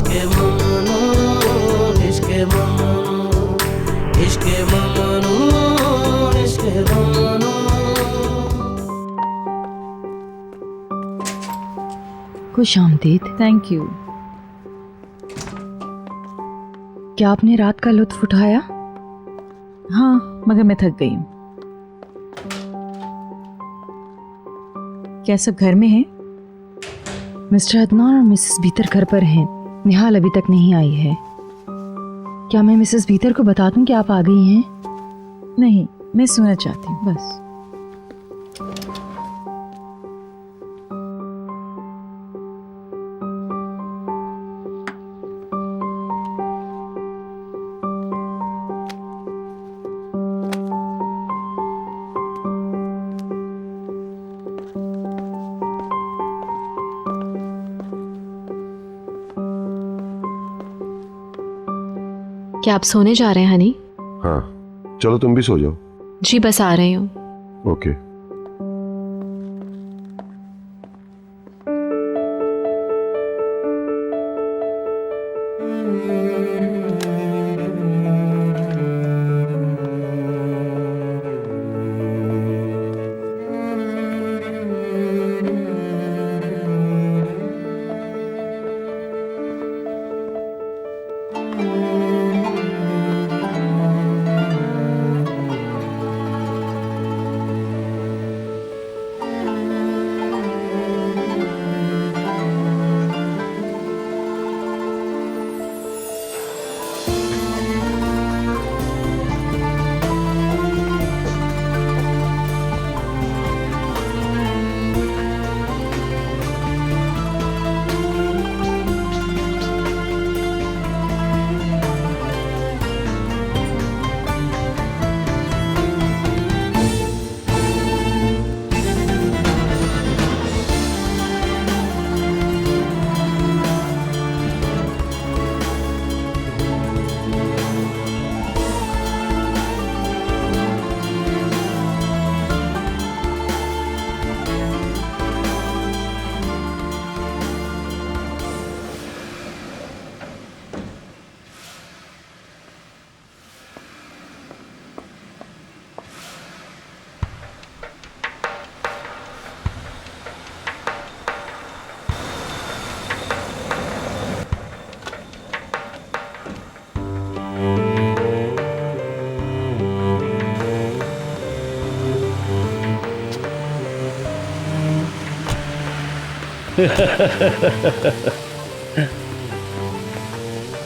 इश्के ममनू इश्के ममनू इश्के ममनू इश्के ममनू। खुश आमदीद। Thank you. क्या आपने रात का लुत्फ उठाया? हाँ, मगर मैं थक गई हूँ। क्या सब घर में हैं? मिस्टर अदनान और मिसेस बीतर घर पर हैं। निहाल अभी तक नहीं आई है। क्या मैं मिसेस बीतर को बता दूं कि आप आ गई हैं? नहीं, मैं सोना चाहती हूँ बस। क्या आप सोने जा रहे हैं हनी? हाँ, चलो तुम भी सो जाओ। जी बस आ रही हूँ। ओके।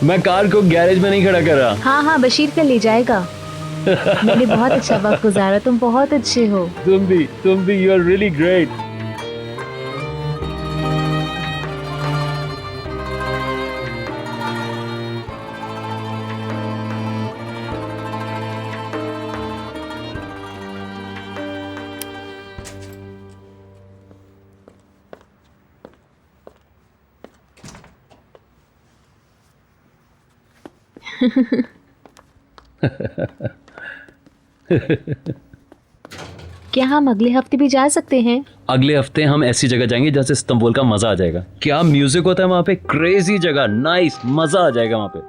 मैं कार को गैरेज में नहीं खड़ा कर रहा। हाँ हाँ, बशीर कर ले जाएगा। मैंने बहुत अच्छा वक्त गुजारा, तुम बहुत अच्छे हो। तुम भी यू आर रियली ग्रेट। क्या हम अगले हफ्ते भी जा सकते हैं? अगले हफ्ते हम ऐसी जगह जाएंगे जहाँ से इस्तांबुल का मजा आ जाएगा। क्या म्यूजिक होता है वहां पे, क्रेजी जगह, नाइस, मजा आ जाएगा वहां पे।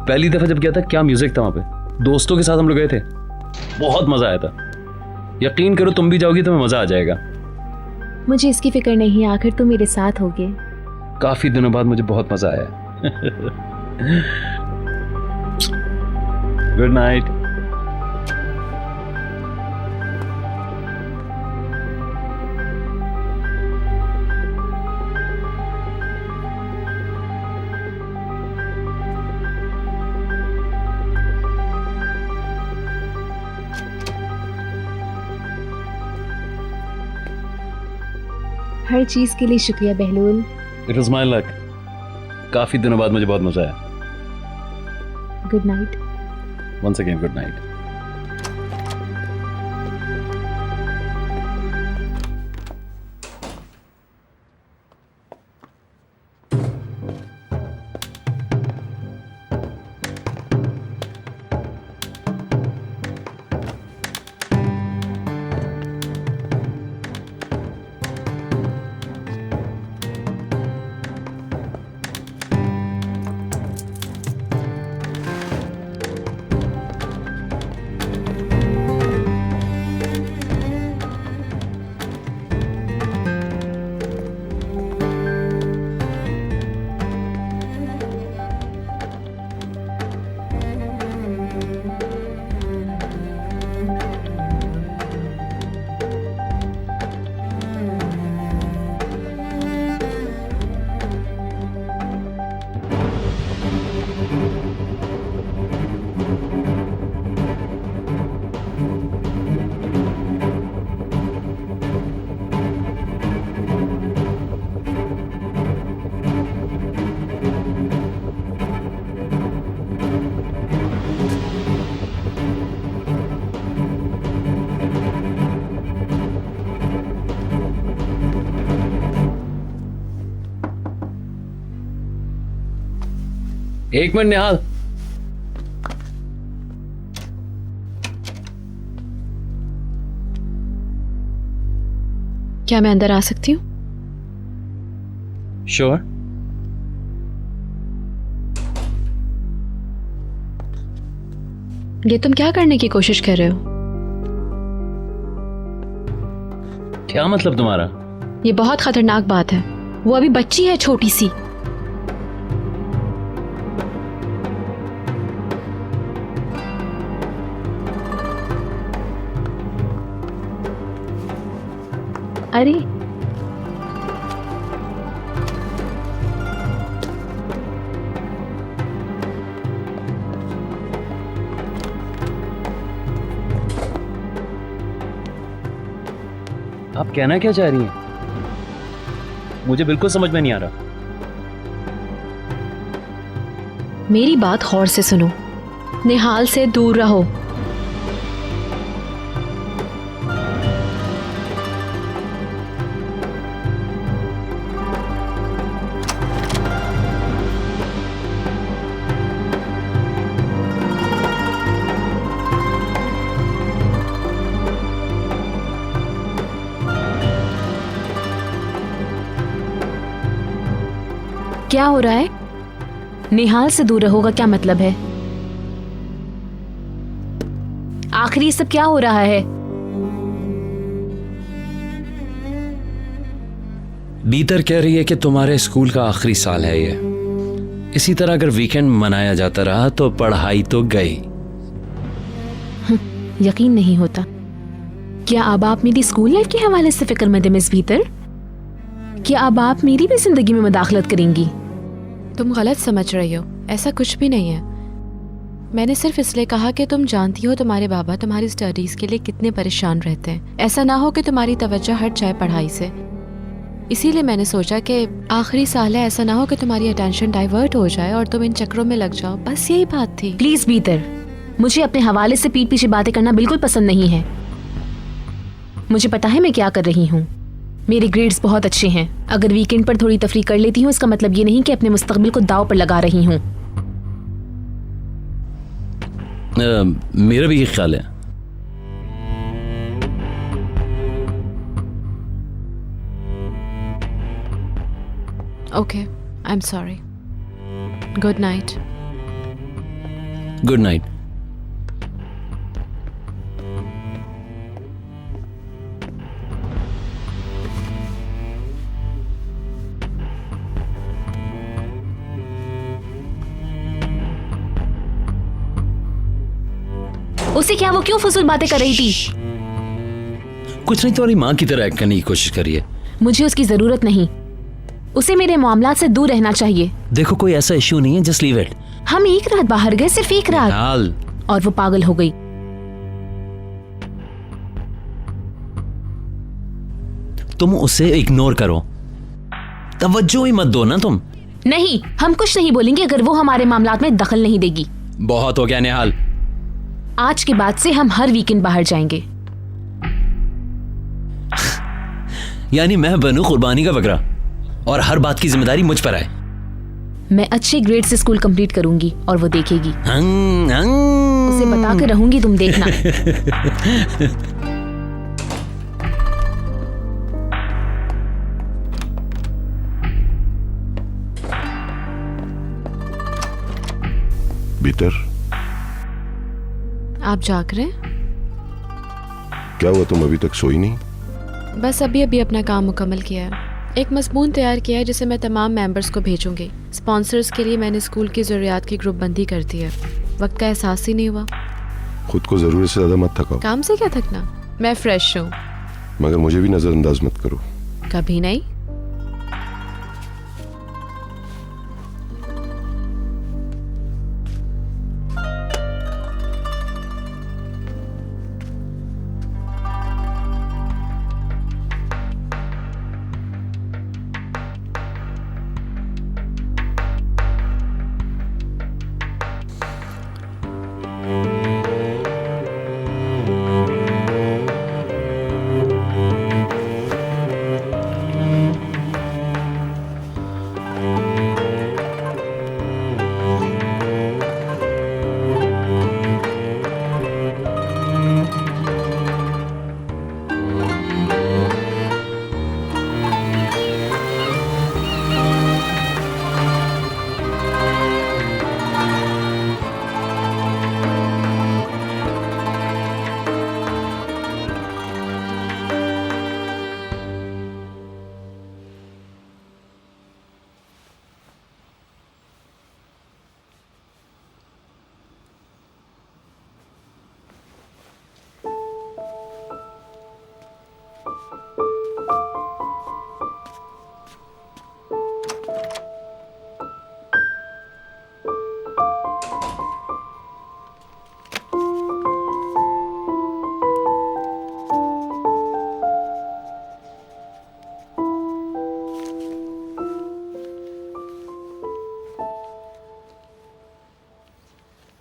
पहली दफा जब गया था, क्या म्यूजिक था वहां पे। दोस्तों के साथ हम लोग गए थे, बहुत मजा आया था। यकीन करो तुम भी जाओगी तो मजा आ जाएगा। मुझे इसकी फिक्र नहीं, आखिर तुम मेरे साथ होगे। काफी दिनों बाद मुझे बहुत मजा आया। Good night. हर चीज के लिए शुक्रिया Bahlul. It was my luck. काफी दिनों बाद मुझे बहुत मजा आया। Good night. Once again good night. एक मिनट निहाल। क्या मैं अंदर आ सकती हूँ? श्योर। ये तुम क्या करने की कोशिश कर रहे हो? क्या मतलब तुम्हारा? ये बहुत खतरनाक बात है। वो अभी बच्ची है, छोटी सी। अरे आप कहना क्या चाह रही हैं? मुझे बिल्कुल समझ में नहीं आ रहा। मेरी बात गौर से सुनो। निहाल से दूर रहो। क्या हो रहा है? निहाल से दूर रहोगा क्या मतलब है? आखिर ये सब क्या हो रहा है? बीतर कह रही है कि तुम्हारे स्कूल का आखिरी साल है ये। इसी तरह अगर वीकेंड मनाया जाता रहा तो पढ़ाई तो गई। यकीन नहीं होता। क्या अब आप मेरी स्कूल लाइफ के हवाले से फिक्रमंद हैं मिस भीतर? क्या अब आप मेरी भी जिंदगी में मुदाखलत करेंगी? तुम गलत समझ रही हो। ऐसा कुछ भी नहीं है। मैंने सिर्फ इसलिए कहा कि तुम जानती हो तुम्हारे बाबा तुम्हारी स्टडीज के लिए कितने परेशान रहते हैं। ऐसा ना हो कि तुम्हारी तवज्जो हट जाए पढ़ाई से। इसीलिए मैंने सोचा कि आखिरी साल है, ऐसा ना हो कि तुम्हारी अटेंशन डाइवर्ट हो जाए और तुम इन चक्रों में लग जाओ। बस यही बात थी। प्लीज भीतर, मुझे अपने हवाले से पीठ पीछे बातें करना बिल्कुल पसंद नहीं है। मुझे पता है मैं क्या कर रही हूँ। मेरे ग्रेड्स बहुत अच्छे हैं। अगर वीकेंड पर थोड़ी तफरीक कर लेती हूँ इसका मतलब ये नहीं कि अपने मुस्तकबिल को दाव पर लगा रही हूँ। मेरा भी ये ख्याल है। Okay, I am sorry. Good night. Good night. उसे क्या, वो क्यों फजूल बातें कर रही थी? कुछ नहीं, तुम्हारी माँ की तरह एक्ट करने की कोशिश करिए। मुझे उसकी जरूरत नहीं। उसे मेरे मामलात से दूर रहना चाहिए। देखो कोई ऐसा इश्यू नहीं है, जस्ट लीव इट। हम एक रात बाहर गए, सिर्फ एक रात, हाल और वो पागल हो गई। तुम उसे इग्नोर करो, तवज्जो ही मत दो ना तुम। नहीं, हम कुछ नहीं बोलेंगे अगर वो हमारे मामलात में दखल नहीं देगी। बहुत हो गया निहाल। आज के बाद से हम हर वीकेंड बाहर जाएंगे। यानी मैं बनूं कुर्बानी का बकरा और हर बात की जिम्मेदारी मुझ पर आए। मैं अच्छे ग्रेड से स्कूल कंप्लीट करूंगी और वो देखेगी। उसे उसे बता के रहूंगी, तुम देखना। भीतर आप जाग रहे? क्या हुआ, तुम अभी तक सोई नहीं? बस अभी अभी अपना काम मुकम्मल किया है। एक मज़मून तैयार किया है जिसे मैं तमाम मेंबर्स को भेजूंगी। स्पॉन्सर्स के लिए मैंने स्कूल की ज़रूरियात की ग्रुप बंदी कर दी है। वक्त का एहसास ही नहीं हुआ। खुद को जरूरत से ज्यादा मत थकाओ। काम से क्या थकना, मैं फ्रेश हूँ। मगर मुझे भी नजरअंदाज मत करो। कभी नहीं।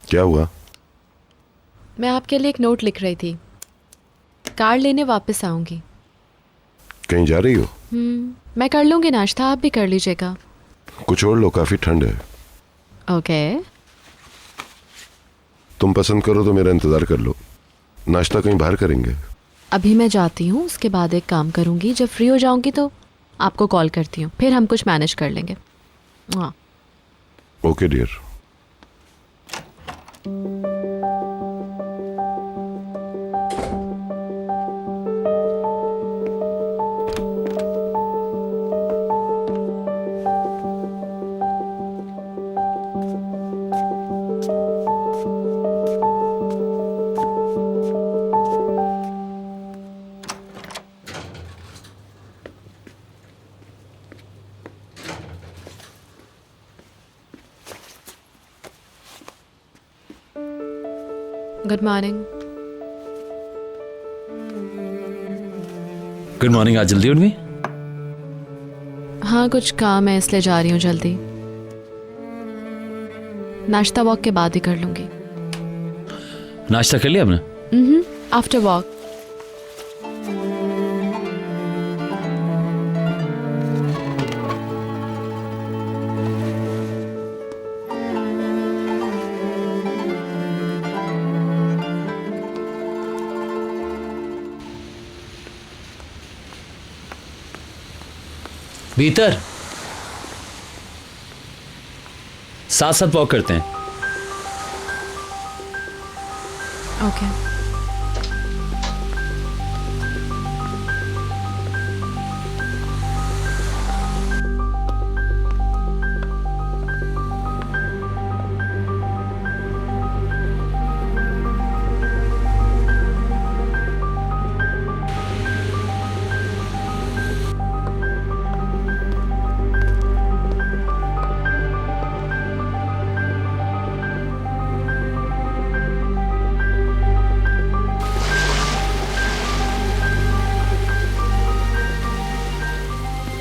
क्या हुआ? मैं आपके लिए एक नोट लिख रही थी। कार लेने वापस आऊंगी। कहीं जा रही हो? मैं कर लूंगी नाश्ता, आप भी कर लीजिएगा। कुछ और लो, काफी ठंड है। ओके। तुम पसंद करो तो मेरा इंतजार कर लो, नाश्ता कहीं बाहर करेंगे। अभी मैं जाती हूँ, उसके बाद एक काम करूंगी, जब फ्री हो जाऊंगी तो आपको कॉल करती हूँ, फिर हम कुछ मैनेज कर लेंगे। हाँ। Okay dear. Good morning. Good morning. आज जल्दी उठ गई? हाँ कुछ काम है इसलिए जा रही हूँ जल्दी। नाश्ता वॉक के बाद ही कर लूंगी। नाश्ता कर लिया आपने? After walk. भीतर साथ साथ वॉक करते हैं। ओके।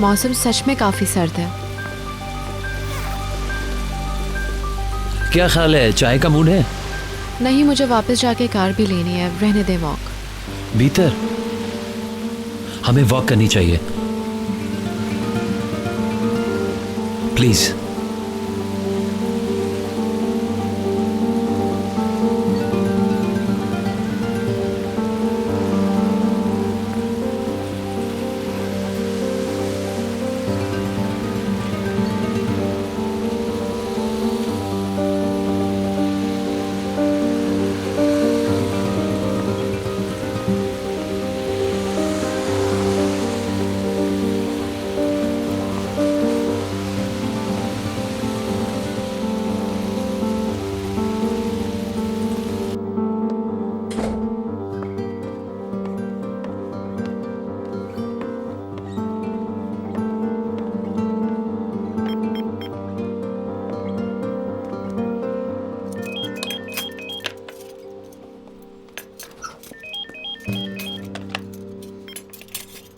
मौसम सच में काफी सर्द है। क्या ख्याल है, चाय का मूड है? नहीं, मुझे वापस जाके कार भी लेनी है, रहने दे वॉक। भीतर हमें वॉक करनी चाहिए, please.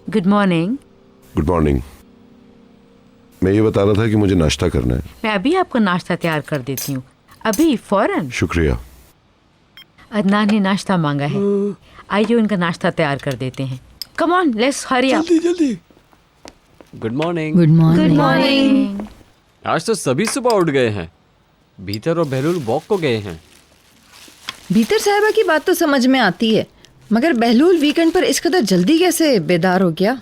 Good morning. Good morning. मैं ये बता रहा था कि मुझे नाश्ता करना है। मैं अभी आपको नाश्ता तैयार कर देती हूँ, अभी फौरन। शुक्रिया। अदनान ने नाश्ता मांगा है, आइए उनका नाश्ता तैयार कर देते हैं। Come on, let's hurry up. जल्दी जल्दी। Good morning. Good morning. Good morning. आज तो सभी सुबह उठ गए हैं। भीतर और बहलूल वॉक को गए हैं। भीतर साहिबा की बात तो समझ में आती है, मगर बहलूल वीकेंड पर इस कदर जल्दी कैसे बेदार हो गया?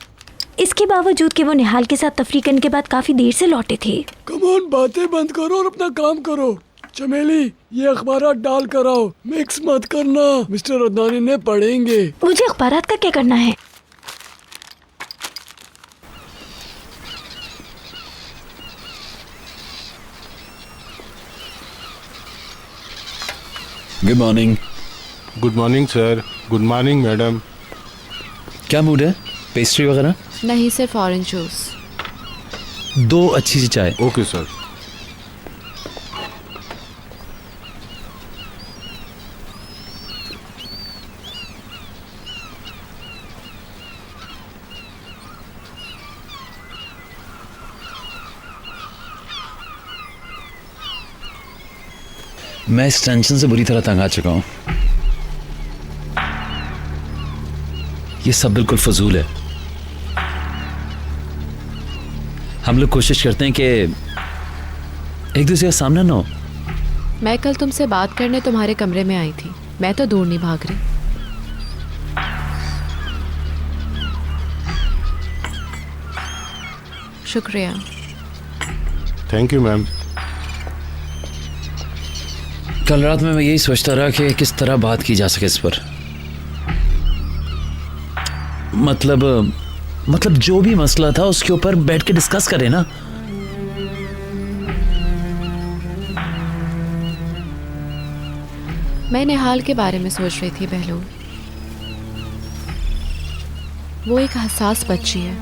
इसके बावजूद कि वो निहाल के साथ तफरी करने के बाद काफी देर से लौटे थे। कम ऑन, बातें बंद करो और अपना काम करो। चमेली, ये अखबारात डाल कर आओ, मिक्स मत करना, मिस्टर अदनानी ने पढ़ेंगे। मुझे अखबारात का क्या करना है? Good morning. Good morning sir. Good morning madam. क्या मूड है? पेस्ट्री वगैरह? नहीं, सिर्फ ऑरेंज जूस। 2 अच्छी सी चाय। Okay sir. मैं इस टेंशन से बुरी तरह तंग आ चुका हूं। ये सब बिल्कुल फजूल है। हम लोग कोशिश करते हैं कि एक दूसरे का सामना ना हो। मैं कल तुमसे बात करने तुम्हारे कमरे में आई थी, मैं तो दूर नहीं भाग रही। शुक्रिया। Thank you ma'am. कल रात में मैं यही सोचता रहा कि किस तरह बात की जा सके इस पर। मतलब जो भी मसला था उसके ऊपर बैठ के डिस्कस करें ना। मैं निहाल के बारे में सोच रही थी बहलूल। वो एक हसास बच्ची है।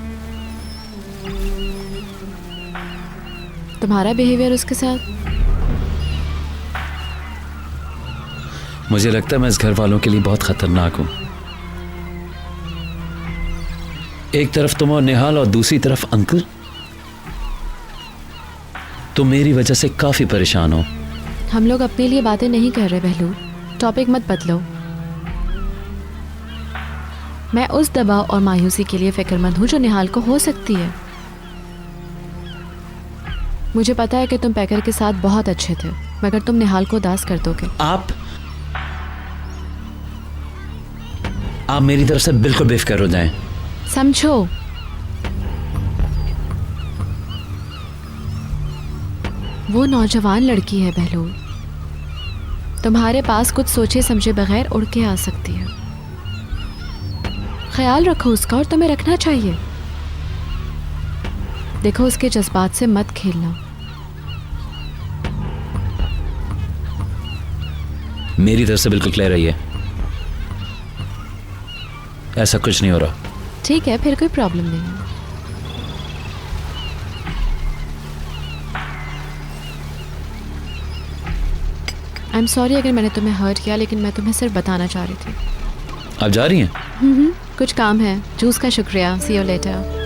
तुम्हारा बिहेवियर उसके साथ, मुझे लगता है मैं इस घर वालों के लिए बहुत खतरनाक हूं। एक तरफ तुम और निहाल और दूसरी तरफ अंकल। तुम मेरी वजह से काफी परेशान हो। हम लोग अपने लिए बातें नहीं कर रहे बहलूल, टॉपिक मत बदलो। मैं उस दबाव और मायूसी के लिए फिक्रमंद हूं जो निहाल को हो सकती है। मुझे पता है कि तुम पैकर के साथ बहुत अच्छे थे, मगर तुम निहाल को उदास कर दोगे। आप मेरी तरफ से बिल्कुल बेफिक्र हो जाएं। समझो, वो नौजवान लड़की है बहलूल, तुम्हारे पास कुछ सोचे समझे बगैर उड़ के आ सकती है। ख्याल रखो उसका, और तुम्हें रखना चाहिए। देखो, उसके जज्बात से मत खेलना। मेरी तरफ से बिल्कुल क्लियर रहिए, ऐसा कुछ नहीं हो रहा। ठीक है, फिर कोई प्रॉब्लम नहीं है। आई एम सॉरी अगर मैंने तुम्हें हर्ट किया, लेकिन मैं तुम्हें सिर्फ बताना चाह रही थी। आप जा रही हैं? कुछ काम है। जूस का शुक्रिया। See you later.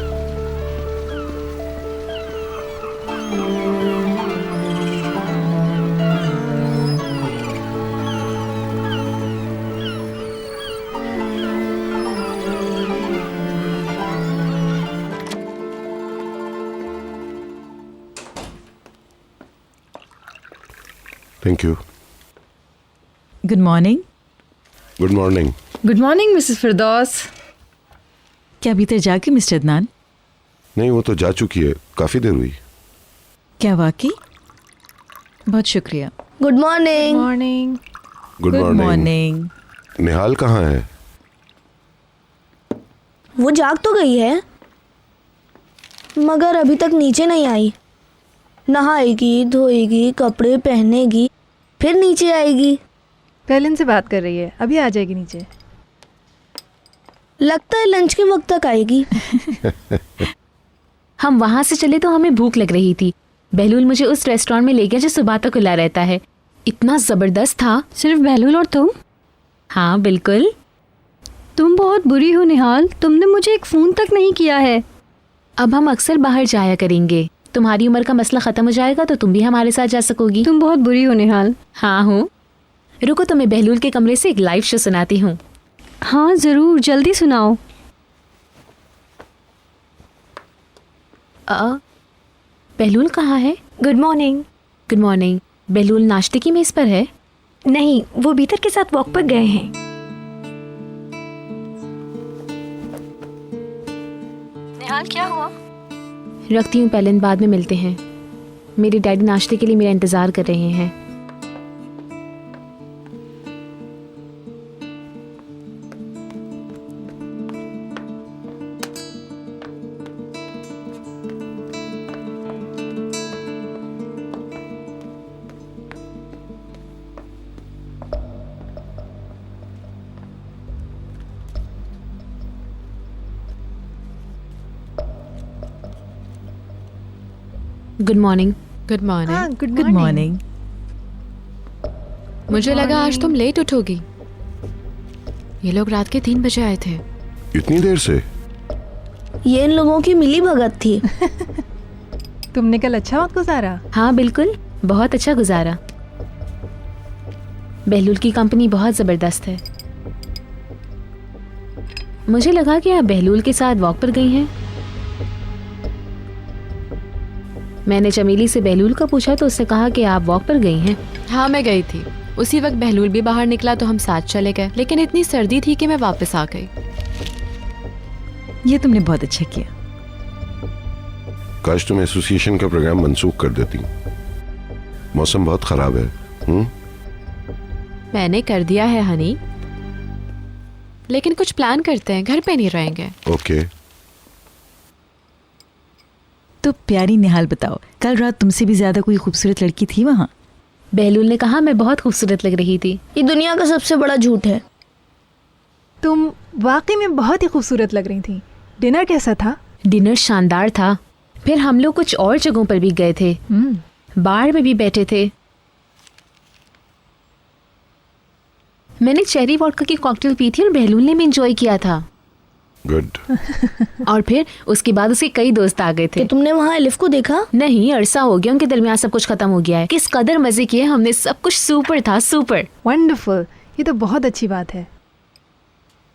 Thank you. Good morning. Good morning. Good morning Mrs Firdaus. क्या भीतर जाके मिस्टर अदनान? नहीं, वो तो जा चुकी है, काफी देर हुई। क्या वाकई? बहुत शुक्रिया। Good morning. Morning. Good morning. Nihal कहाँ है? वो जाग तो गई है, मगर अभी तक नीचे नहीं आई। नहाएगी, धोएगी, कपड़े पहनेगी, फिर नीचे आएगी। पहले से बात कर रही है, अभी आ जाएगी नीचे। लगता है लंच के वक्त तक आएगी। हम वहां से चले तो हमें भूख लग रही थी। बहलूल मुझे उस रेस्टोरेंट में ले गया जो सुबह तक खुला रहता है। इतना जबरदस्त था। सिर्फ बहलूल और तुम? हाँ बिल्कुल। तुम बहुत बुरी हो निहाल, तुमने मुझे एक फ़ोन तक नहीं किया है। अब हम अक्सर बाहर जाया करेंगे। तुम्हारी उम्र का मसला खत्म हो जाएगा तो तुम भी हमारे साथ जा सकोगी। तुम बहुत बुरी हो निहाल। हाँ हूँ। रुको, तुम्हें बहलूल के कमरे से एक लाइव शो सुनाती हूँ। हाँ ज़रूर, जल्दी सुनाओ। बहलूल कहाँ है? Good morning. Good morning. Bahlul नाश्ते की मेज़ पर है? नहीं, वो भीतर के साथ वॉक पर गए हैं। निहाल क्या हुआ? रखती हूँ पहले, बाद में मिलते हैं। मेरे डैडी नाश्ते के लिए मेरा इंतज़ार कर रहे हैं। Good morning. Good morning. Good morning. मुझे लगा आज तुम लेट उठोगी। ये लोग रात के 3 बजे आए थे। इतनी देर से? ये इन लोगों की मिली भगत थी। तुमने कल अच्छा वक्त गुजारा? हाँ बिल्कुल, बहुत अच्छा गुजारा। बहलूल की कंपनी बहुत ज़बरदस्त है। मुझे लगा कि आप बहलूल के साथ वॉक पर गई हैं। मैंने चमेली से बहलूल का पूछा तो उसने कहा कि आप वॉक पर गई हैं। हाँ, मैं गई थी। उसी वक्त बहलूल भी बाहर निकला तो हम साथ चले गए, लेकिन इतनी सर्दी थी कि मैं वापस आ गई। ये तुमने बहुत अच्छा किया। काश तुम एसोसिएशन का प्रोग्राम मंसूख कर देती। मौसम बहुत खराब है। मैंने कर दिया है हनी, लेकिन कुछ प्लान करते हैं, घर पे नहीं रहेंगे। ओके। तो प्यारी निहाल बताओ, कल रात तुमसे भी ज्यादा कोई खूबसूरत लड़की थी वहाँ? बहलूल ने कहा मैं बहुत खूबसूरत लग रही थी। ये दुनिया का सबसे बड़ा झूठ है। तुम वाकई में बहुत ही खूबसूरत लग रही थी। डिनर कैसा था? डिनर शानदार था। फिर हम लोग कुछ और जगहों पर भी गए थे, बार में भी बैठे थे। मैंने चेरी वोडका की कॉकटेल पी थी और बहलूल ने भी एंजॉय किया था। गुड। और फिर उसके बाद उसके कई दोस्त आ गए थे। तुमने वहाँ एलिफ को देखा? नहीं, अरसा हो गया, उनके दरमियान सब कुछ खत्म हो गया है। किस कदर मजे किए हमने, सब कुछ सुपर था, सुपर। वंडरफुल, ये तो बहुत अच्छी बात है।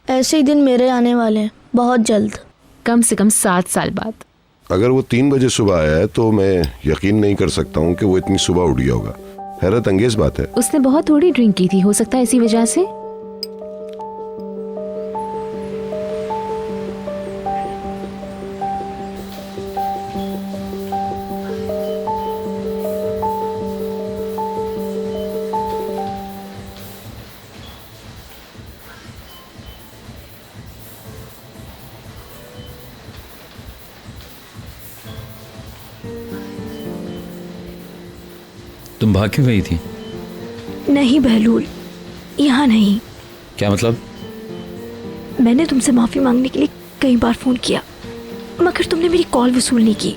ऐसे ही दिन मेरे आने वाले हैं बहुत जल्द, कम से कम 7 साल बाद। अगर वो 3 बजे सुबह आया है तो मैं यकीन नहीं कर सकता हूँ कि वो इतनी सुबह उठ गया होगा। हैरत अंगेज बात है। उसने बहुत थोड़ी ड्रिंक की थी, हो सकता है इसी वजह से। तुम भाग क्यों गई थी? नहीं बहलूल, यहाँ नहीं। क्या मतलब? मैंने तुमसे माफ़ी मांगने के लिए कई बार फ़ोन किया, मगर तुमने मेरी कॉल वसूल नहीं की।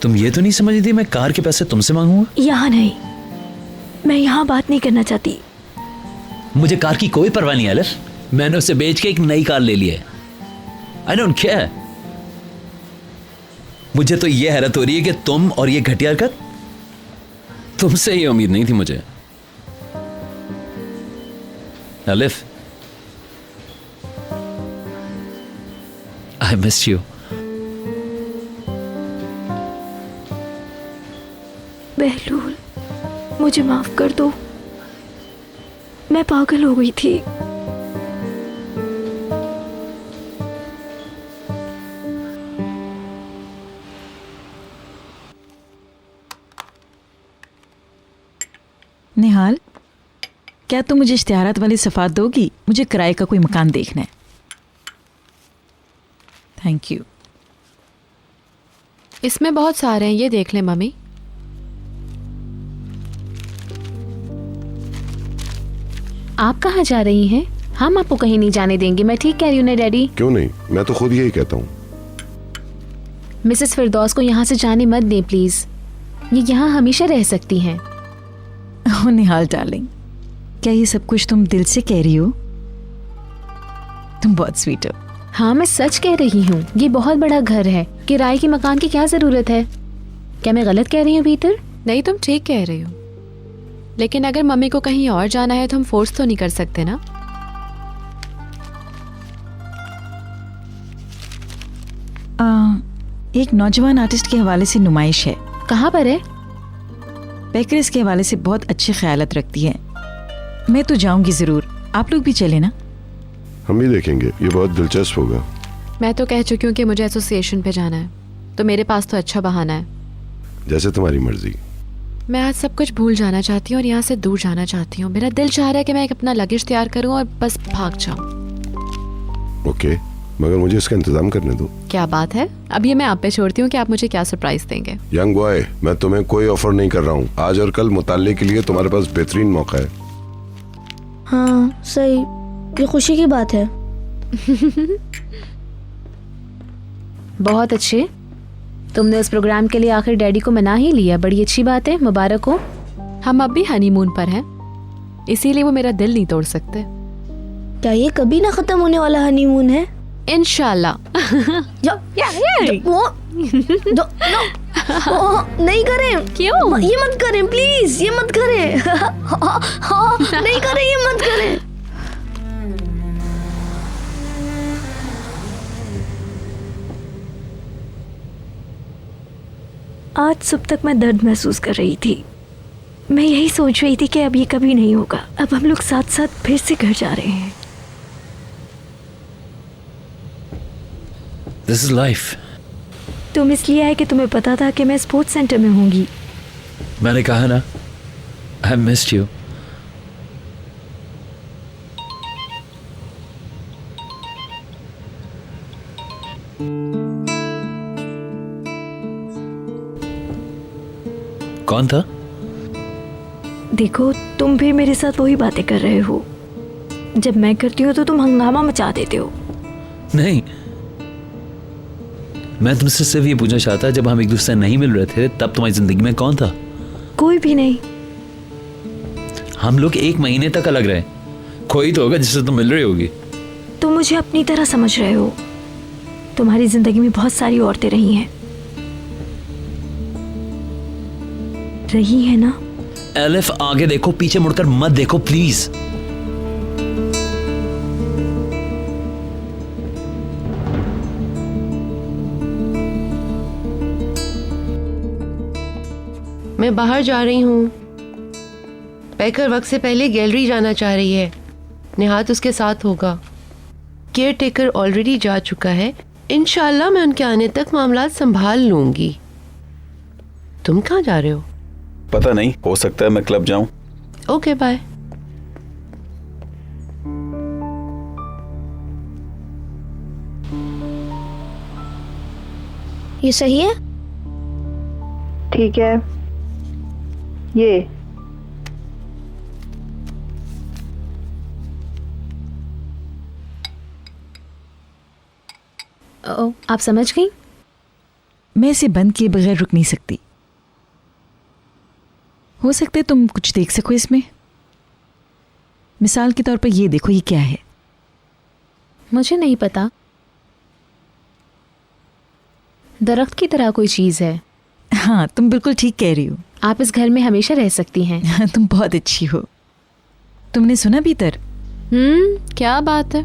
तुम ये तो नहीं समझ रही मैं कार के पैसे तुमसे मांगूंगा? यहाँ नहीं, मैं यहाँ बात नहीं करना चाहती। मुझे कार की कोई परवाह नहीं है। मैंने उसे बेच के एक नई कार ले ली है। I don't care. मुझे तो ये हैरत हो रही है कि तुम और ये घटिया हरकत, तुमसे ये उम्मीद नहीं थी मुझे। अलिफ, आई मिस यू। बहलूल, मुझे माफ कर दो, मैं पागल हो गई थी। निहाल, क्या तुम मुझे इश्तिहारात वाली सफ़ात दोगी? मुझे किराए का कोई मकान देखना है। Thank you. इसमें बहुत सारे हैं, ये देख लें मम्मी। आप कहाँ जा रही हैं? हम आपको कहीं नहीं जाने देंगे। मैं ठीक कह रही हूँ ना डैडी? क्यों नहीं, मैं तो खुद यही कहता हूँ। मिसेस फिरदौस को यहाँ से जाने मत दें प्लीज। ये यहाँ हमेशा रह सकती हैं। ओह निहाल डार्लिंग, क्या ये सब कुछ तुम दिल से कह रही हो? तुम बहुत स्वीट हो। हाँ, मैं सच कह रही हूँ। ये बहुत बड़ा घर है, किराए के मकान की क्या जरूरत है? क्या मैं गलत कह रही हूँ पीटर? नहीं, तुम ठीक कह रही हो, लेकिन अगर मम्मी को कहीं और जाना है तो हम फोर्स तो नहीं कर सकते ना। एक नौजवान आर्टिस्ट के हवाले से नुमाइश है। कहाँ पर है? पैकर्स के हवाले से बहुत अच्छे ख्यालात रखती है। मैं तो जाऊंगी जरूर, आप लोग भी चले ना? हम भी देखेंगे, ये बहुत दिलचस्प होगा। मैं तो कह चुकी हूँ कि मुझे एसोसिएशन पे जाना है, तो मेरे पास तो अच्छा बहाना है। जैसे तुम्हारी मर्जी। मैं आज सब कुछ भूल जाना चाहती हूँ और यहाँ से दूर जाना चाहती हूँ। मेरा दिल चाह रहा है कि मैं एक अपना लगेज तैयार करूँ और बस भाग जाऊँ। ओके, मगर मुझे इसका इंतजाम करने दो। क्या बात है? अब ये मैं आप पे छोड़ती हूँ कि आप मुझे क्या सरप्राइज देंगे। यंग बॉय, मैं तुम्हें कोई ऑफर नहीं कर रहा हूँ। आज और कल मुताल्ले के लिए तुम्हारे पास बेहतरीन मौका है। हाँ सही, ये खुशी की बात है। बहुत अच्छे, तुमने उस प्रोग्राम के लिए आखिर डैडी को मना ही लिया। बड़ी अच्छी बात है, मुबारक हो। हम अब भी हनीमून पर हैं, इसीलिए वो मेरा दिल नहीं तोड़ सकते। क्या ये कभी ना खत्म होने वाला हनीमून है? इंशाल्लाह। नहीं करें। क्यों? ये मत करें प्लीज, ये मत करें। नहीं करें, ये मत करें। आज सुबह तक मैं दर्द महसूस कर रही थी। मैं यही सोच रही थी कि अब ये कभी नहीं होगा। अब हम लोग साथ साथ फिर से घर जा रहे हैं। This is life. तुम इसलिए आए कि तुम्हें पता था कि मैं स्पोर्ट्स सेंटर में होंगी। मैंने कहा ना, आई मिस्ड यू। कौन था? देखो, तुम भी मेरे साथ वही बातें कर रहे हो। जब मैं करती हूँ तो तुम हंगामा मचा देते हो। नहीं, मैं तुमसे सिर्फ ये पूछना चाहता, जब हम एक दूसरे से नहीं मिल रहे थे तब तुम्हारी जिंदगी में कौन था? कोई भी नहीं। हम लोग 1 महीने तक अलग रहे, कोई तो होगा जिससे तुम मिल रही होगी। तुम मुझे अपनी तरह समझ रहे हो। तुम्हारी जिंदगी में बहुत सारी औरतें रही हैं। रही है ना? एलिफ, आगे देखो, पीछे मुड़कर मत देखो प्लीज। मैं बाहर जा रही हूँ। पैकर वक्त से पहले गैलरी जाना चाह रही है। निहात उसके साथ होगा। केयर टेकर ऑलरेडी जा चुका है। इंशाल्लाह मैं उनके आने तक मामला संभाल लूंगी। तुम कहाँ जा रहे हो? पता नहीं, हो सकता है मैं क्लब जाऊं। Okay, bye. ये सही है? ठीक है। ये आप समझ गई? मैं इसे बंद किए बगैर रुक नहीं सकती। हो सकता है तुम कुछ देख सको इसमें। मिसाल के तौर पर ये देखो, ये क्या है? मुझे नहीं पता। दरख्त की तरह कोई चीज है। हाँ, तुम बिल्कुल ठीक कह रही हो। आप इस घर में हमेशा रह सकती हैं। तुम बहुत अच्छी हो। तुमने सुना भीतर? क्या बात है?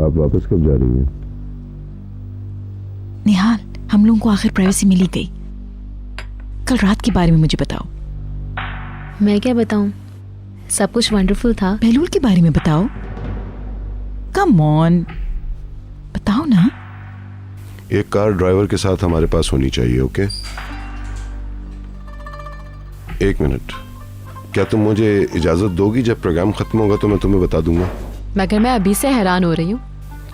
आप वापस कब जा रही हैं? निहाल, हम लोगों को आखिर प्राइवेसी मिली गई। कल रात के बारे में मुझे बताओ। मैं क्या बताऊं? सब कुछ वंडरफुल था। बहलूल के बारे में बताओ। कम ऑन, बताओ ना। एक कार ड्राइवर के साथ हमारे पास होनी चाहिए, ओके? 1 मिनट, क्या तुम मुझे इजाजत दोगी? जब प्रोग्राम खत्म होगा तो मैं तुम्हें बता दूंगा। मगर मैं अभी से हैरान हो रही हूँ।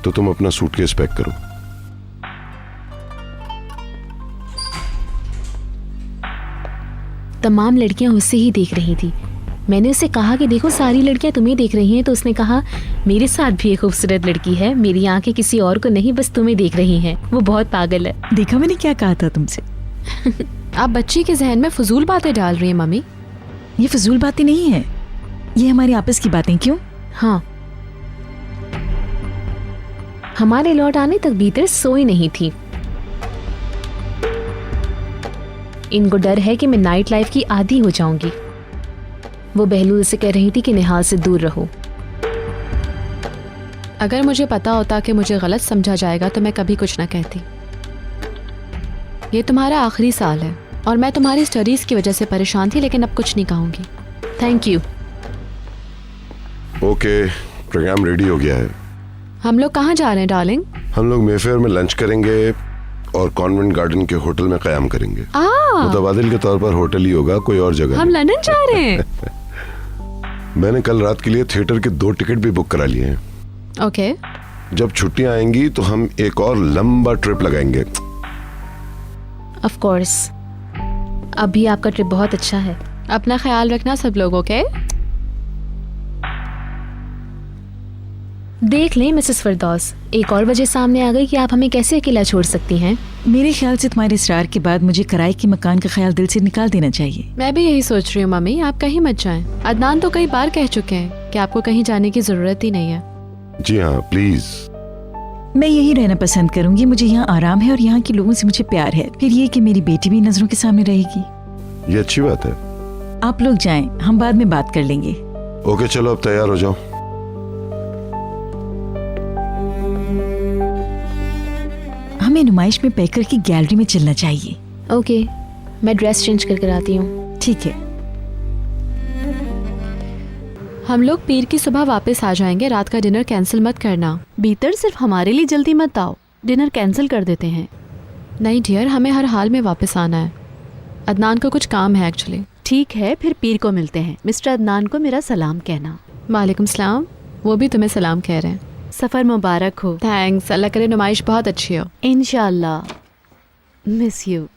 तो तुम अपना सूटकेस पैक करो। तमाम लड़कियां उससे ही देख रही थी। मैंने उससे कहा कि देखो, सारी लड़कियां तुम्हें देख रही हैं। तो उसने कहा, मेरे साथ भी एक खूबसूरत लड़की है, मेरी आंखें किसी और को नहीं, बस तुम्हें देख रही हैं। वो बहुत पागल है। देखा मैंने क्या कहा था तुमसे? आप बच्ची के जहन में फजूल बातें डाल रही हैं मम्मी। ये फजूल बातें नहीं है, ये हमारी आपस की बातें। क्यों? हाँ, हमारे लौट आने तक भीतर सोई नहीं थी। इनको डर है कि मैं नाइट लाइफ की आदी हो जाऊंगी। वो बहलूल से कह रही थी कि निहाल से दूर रहो। अगर मुझे पता होता कि मुझे गलत समझा जाएगा तो मैं कभी कुछ ना कहती। ये तुम्हारा आखिरी साल है और मैं तुम्हारी स्टडीज की वजह से परेशान थी, लेकिन अब कुछ नहीं कहूंगी। Thank you. Okay, program ready हो गया है। हम लोग कहाँ जा रहे हैं डार्लिंग? हम लोग मेफेयर में लंच करेंगे और कॉन्वेंट गार्डन के होटल में क़याम करेंगे। मुतबादिल के तौर पर होटल ही होगा, कोई और जगह हम लंदन जा रहे हैं। मैंने कल रात के लिए थिएटर के 2 टिकट भी बुक करा लिए हैं। ओके। जब छुट्टियां आएंगी तो हम एक और लंबा ट्रिप लगाएंगे। Of course. अभी आपका ट्रिप बहुत अच्छा है। अपना ख्याल रखना सब लोगों के। देख लें मिसेस फिरदौस, एक और वजह सामने आ गई कि आप हमें कैसे अकेला छोड़ सकती हैं। मेरे ख्याल से तुम्हारे इसरार के बाद मुझे किराए के मकान का ख्याल दिल से निकाल देना चाहिए। मैं भी यही सोच रही हूँ मम्मी, आप कहीं मत जाएं। अदनान तो कई बार कह चुके हैं कि आपको कहीं जाने की जरूरत ही नहीं है। जी हाँ, प्लीज मैं यही रहना पसंद करूंगी। मुझे यहाँ आराम है और यहाँ के लोगों से मुझे प्यार है। फिर ये कि मेरी बेटी भी नजरों के सामने रहेगी। ये अच्छी बात है। आप लोग जाएं, हम बाद में बात कर लेंगे। ओके चलो अब तैयार हो जाओ। हमें नुमाइश में पैकर की गैलरी में चलना चाहिए। ओके, मैं ड्रेस चेंज करके आती हूँ। ठीक है। हम लोग पीर की सुबह वापस आ जाएंगे। रात का डिनर कैंसिल मत करना। बीतर सिर्फ हमारे लिए जल्दी मत आओ, डिनर कैंसिल कर देते हैं। नहीं डियर, हमें हर हाल में वापस आना है। अदनान को कुछ काम है एक्चुअली। ठीक है, फिर पीर को मिलते हैं। मिस्टर अदनान को मेरा सलाम कहना। वालेकुम सलाम। वो भी तुम्हें सलाम कह रहे हैं। सफ़र मुबारक हो। थैंक्स। अल्लाह करे नुमाइश बहुत अच्छी हो। इंशाल्लाह। Miss you.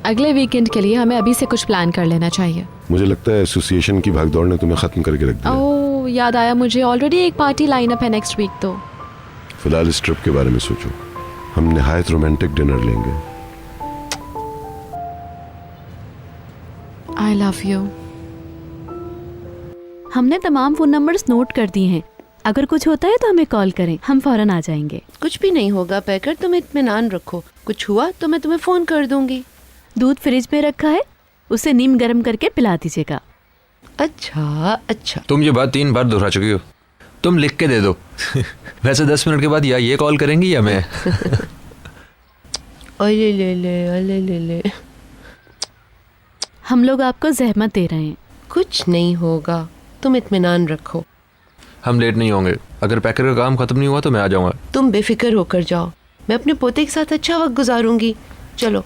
अगले वीकेंड के लिए हमें अभी से कुछ प्लान कर लेना चाहिए। मुझे लगता है एसोसिएशन की भागदौड़ ने तुम्हें खत्म करके रख दिया। ओह, याद आया मुझे, ऑलरेडी एक पार्टी लाइन अप है नेक्स्ट वीक। तो फिलहाल इस ट्रिप के बारे में सोचो। हम निहायत रोमांटिक डिनर लेंगे। I love you. हमने तमाम फोन नंबर्स नोट कर दिए हैं। अगर कुछ होता है तो हमें कॉल करें, हम फौरन आ जाएंगे। कुछ भी नहीं होगा पैकर, तुम इत्मीनान रखो। कुछ हुआ तो मैं तुम्हें फोन कर दूंगी। दूध फ्रिज में रखा है, उसे नीम गर्म करके पिला दीजिएगा। अच्छा अच्छा। तुम ये बात 3 बार दोहरा चुकी हो। तुम लिख के दे दो। वैसे 10 मिनट के बाद या ये कॉल करेंगी या मैं। अले ले ले, अले ले ले। हम लोग आपको जहमत दे रहे हैं। कुछ नहीं होगा, तुम इत्मीनान रखो। हम लेट नहीं होंगे। अगर पैकर का काम खत्म नहीं हुआ तो मैं आ जाऊंगा। तुम बेफिक्र होकर जाओ, मैं अपने पोते के साथ अच्छा वक्त गुजारूंगी। चलो,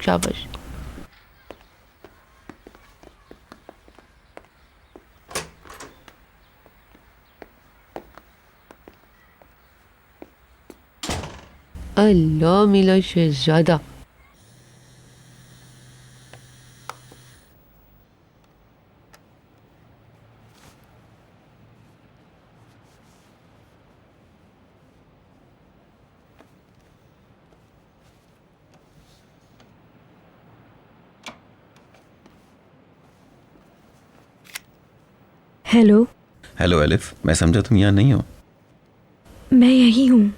शाबाश। अल्लाह मिला शहजादा। हेलो। हेलो एलिफ, मैं समझा तुम यहाँ नहीं हो। मैं यही हूँ।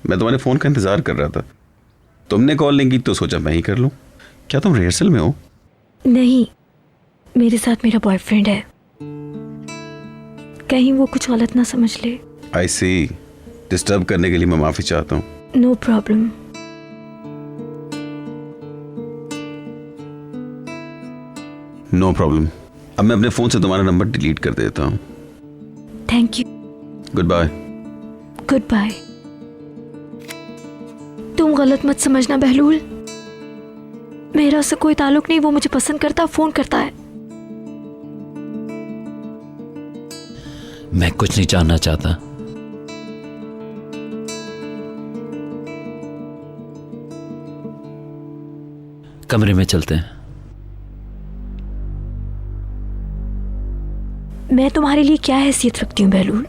मैं तुम्हारे फ़ोन का इंतज़ार कर रहा था। तुमने कॉल नहीं की तो सोचा मैं ही कर लूँ। क्या तुम रिहर्सल में हो? नहीं, मेरे साथ मेरा बॉयफ्रेंड है। कहीं वो कुछ गलत ना समझ ले। आई सी। डिस्टर्ब करने के लिए मैं माफ़ी चाहता हूँ। No problem. No problem. अब मैं अपने फ़ोन से तुम्हारा नंबर डिलीट कर देता हूँ। Thank you. Goodbye. Goodbye. तुम गलत मत समझना बहलूल, मेरा उससे कोई ताल्लुक नहीं। वो मुझे पसंद करता, फोन करता है। मैं कुछ नहीं जानना चाहता। कमरे में चलते हैं। मैं तुम्हारे लिए क्या हैसियत रखती हूँ बहलूल?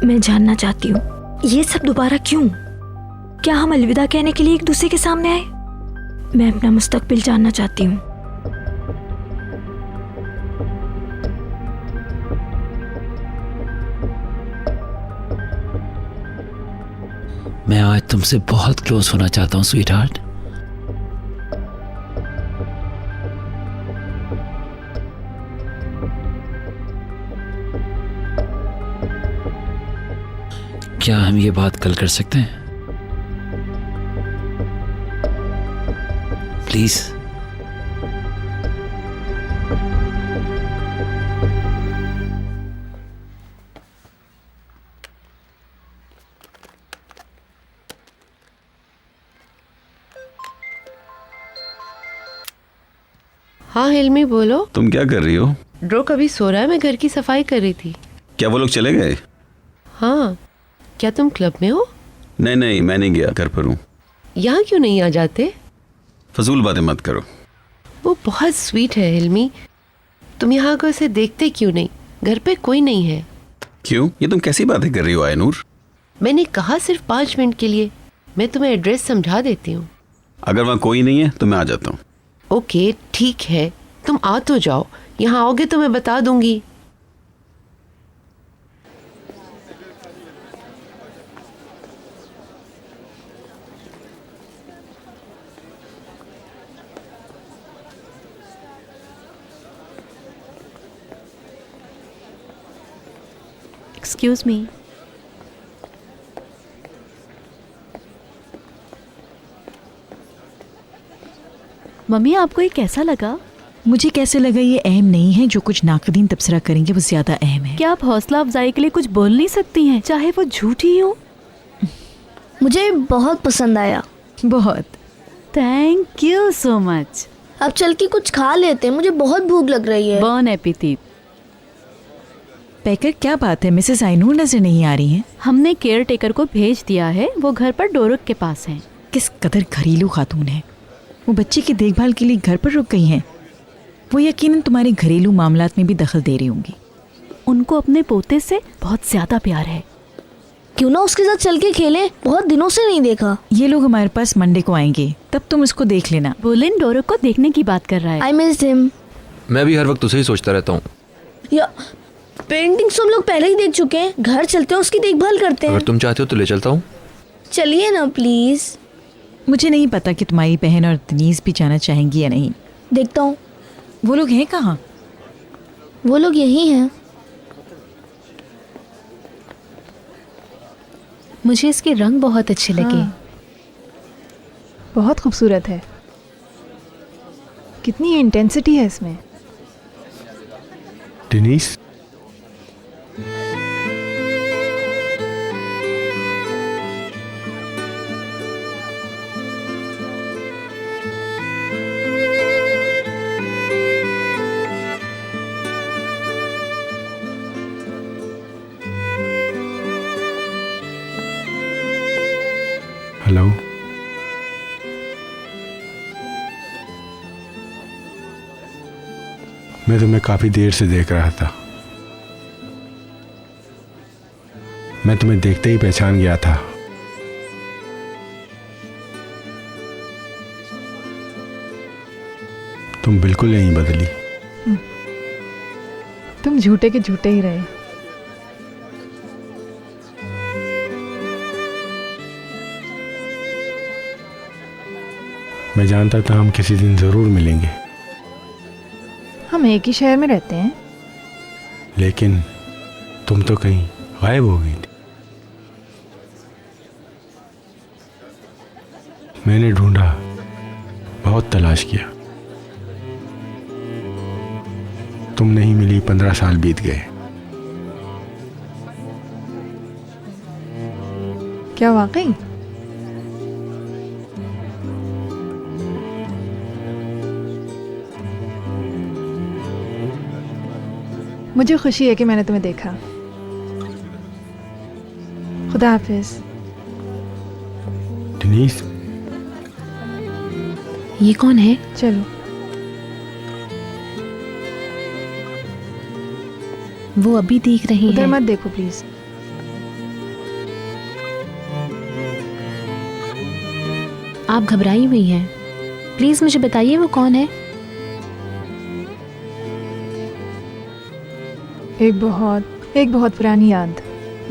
मैं जानना चाहती हूँ ये सब दोबारा क्यों? क्या हम अलविदा कहने के लिए एक दूसरे के सामने आए? मैं अपना मुस्तकबिल जानना चाहती हूँ। मैं आज तुमसे बहुत क्लोज होना चाहता हूँ स्वीट हार्ट। क्या हम ये बात कल कर सकते हैं? प्लीज। हाँ हिल्मी बोलो। तुम क्या कर रही हो? ड्रो कभी सो रहा है, मैं घर की सफाई कर रही थी। क्या वो लोग चले गए? हाँ, क्या तुम क्लब में हो? नहीं नहीं, मैं नहीं गया, घर पर हूँ। यहाँ क्यों नहीं आ जाते? फजूल बातें मत करो। वो बहुत स्वीट है हिल्मी, तुम यहाँ को उसे देखते क्यों नहीं? घर पे कोई नहीं है। क्यों? ये तुम कैसी बातें कर रही हो आयनूर? मैंने कहा सिर्फ 5 मिनट के लिए, मैं तुम्हें एड्रेस समझा देती हूँ। अगर वहाँ कोई नहीं है तो मैं आ जाता हूँ। ओके ठीक है, तुम आ तो जाओ, यहाँ आओगे तो मैं बता दूंगी। Excuse me. मम्मी आपको ये कैसा लगा? मुझे कैसे लगा ये अहम नहीं है, जो कुछ नाकदीन तबसरा करेंगे वो ज्यादा अहम है। क्या आप हौसला अफजाई के लिए कुछ बोल नहीं सकती हैं, चाहे वो झूठी हो? मुझे बहुत पसंद आया। बहुत थैंक यू सो मच। अब चल के कुछ खा लेते हैं, मुझे बहुत भूख लग रही है। बॉन एपिटीट। पैकर क्या बात है, मिसेस आइनूर नजर नहीं आ रही हैं? हमने केयर टेकर को भेज दिया है, वो घर पर डोरक के पास हैं। किस कदर घरेलू खातून है। वो बच्चे की देखभाल के लिए घर पर रुक गई हैं। वो यकीनन तुम्हारे घरेलू मामलात में भी दखल दे रही होंगी। उनको अपने पोते से बहुत ज्यादा प्यार है। क्यों ना उसके साथ चल के खेलें, बहुत दिनों से नहीं देखा। ये लोग हमारे पास मंडे को आएंगे, तब तुम उसको देख लेना। बोलिन डोरक को देखने की बात कर रहा है। I miss him. मैं भी हर वक्त उसे ही सोचता रहता हूँ। या पेंटिंग्स तो हम लोग पहले ही देख चुके हैं, घर चलते हैं उसकी देखभाल करते हैं। अगर तुम चाहते हो तो ले चलता हूँ। चलिए ना प्लीज। मुझे नहीं पता कि तुम्हारी बहन और दनीज भी जाना चाहेंगी या नहीं। देखता हूँ। वो लोग हैं कहाँ? वो लोग यही हैं। मुझे इसके रंग बहुत अच्छे लगे। बहुत खूबसूरत है। कितनी इंटेंसिटी है इसमें। Dennis, hello. मैं तुम्हें काफी देर से देख रहा था। मैं तुम्हें देखते ही पहचान गया था। तुम बिल्कुल नहीं बदली। तुम झूठे के झूठे ही रहे। मैं जानता था हम किसी दिन जरूर मिलेंगे, हम एक ही शहर में रहते हैं। लेकिन तुम तो कहीं गायब हो गई थी। मैंने ढूंढा, बहुत तलाश किया, तुम नहीं मिली। 15 साल बीत गए। क्या वाकई? मुझे खुशी है कि मैंने तुम्हें देखा। खुदा हाफिज। डेनिस, ये कौन है? चलो। वो अभी देख रहे उधर हैं। मत देखो प्लीज। आप घबराई हुई हैं। प्लीज मुझे बताइए वो कौन है? एक बहुत पुरानी याद।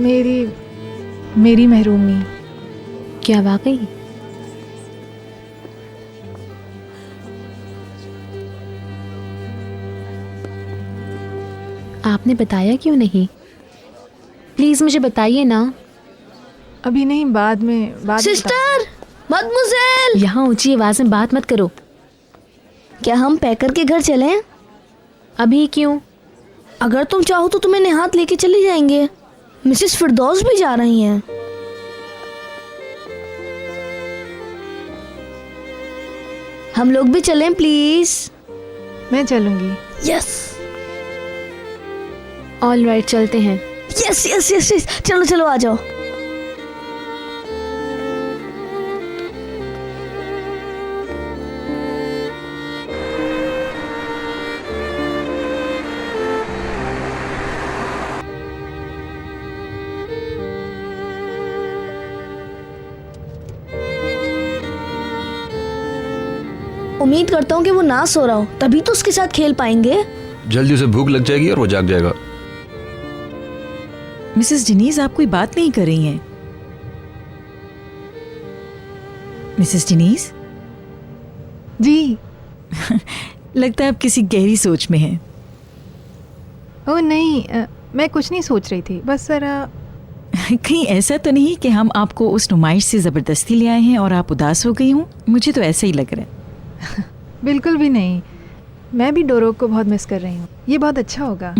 मेरी महरूमी। क्या वाकई? आपने बताया क्यों नहीं? प्लीज मुझे बताइए ना। अभी नहीं, बाद में सिस्टर, मदमुज़ेल। यहाँ ऊंची आवाज में बात मत करो। क्या हम पैकर के घर चलें? अभी क्यों? अगर तुम चाहो तो तुम्हें निहात लेके चले जाएंगे। मिसेस फिरदौस भी जा रही हैं। हम लोग भी चलें प्लीज। मैं चलूंगी। यस ऑल राइट, चलते हैं। यस यस यस यस, चलो चलो आ जाओ। उम्मीद करता हूँ कि वो ना सो रहा हो, तभी तो उसके साथ खेल पाएंगे। जल्दी उसे भूख लग जाएगी और वो जाग जाएगा। मिसेस डेनीज, आप कोई बात नहीं कर रही हैं। मिसेस डेनीज जी। लगता है आप किसी गहरी सोच में हैं। ओ नहीं, मैं कुछ नहीं सोच रही थी, बस जरा। कहीं ऐसा तो नहीं कि हम आपको उस नुमाइश से ज़बरदस्ती ले आए हैं और आप उदास हो गई हूँ? मुझे तो ऐसा ही लग रहा है। बिल्कुल भी नहीं, मैं भी डोरोक को बहुत मिस कर रही हूँ। ये बहुत अच्छा होगा।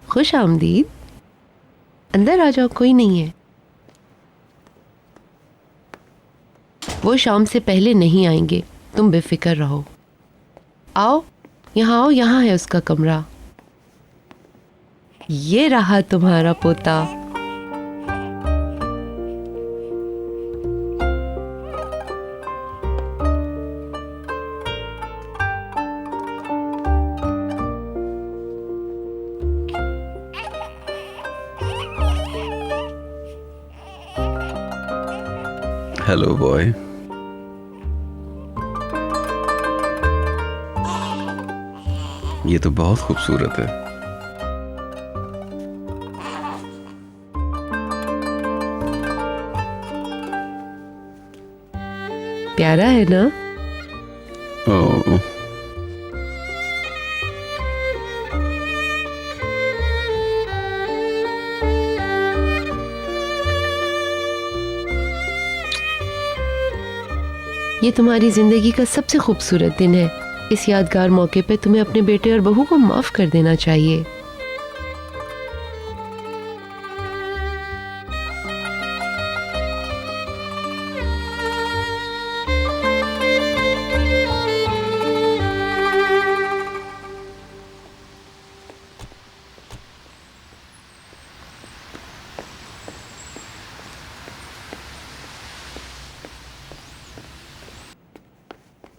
खुश आमदीद। अंदर आ जाओ, कोई नहीं है। वो शाम से पहले नहीं आएंगे, तुम बेफिक्र रहो। आओ, यहाँ है उसका कमरा। ये रहा तुम्हारा पोता। Hello boy. ये तो बहुत खूबसूरत है। प्यारा है ना? ओह, ये तुम्हारी जिंदगी का सबसे खूबसूरत दिन है। इस यादगार मौके पे तुम्हें अपने बेटे और बहू को माफ कर देना चाहिए।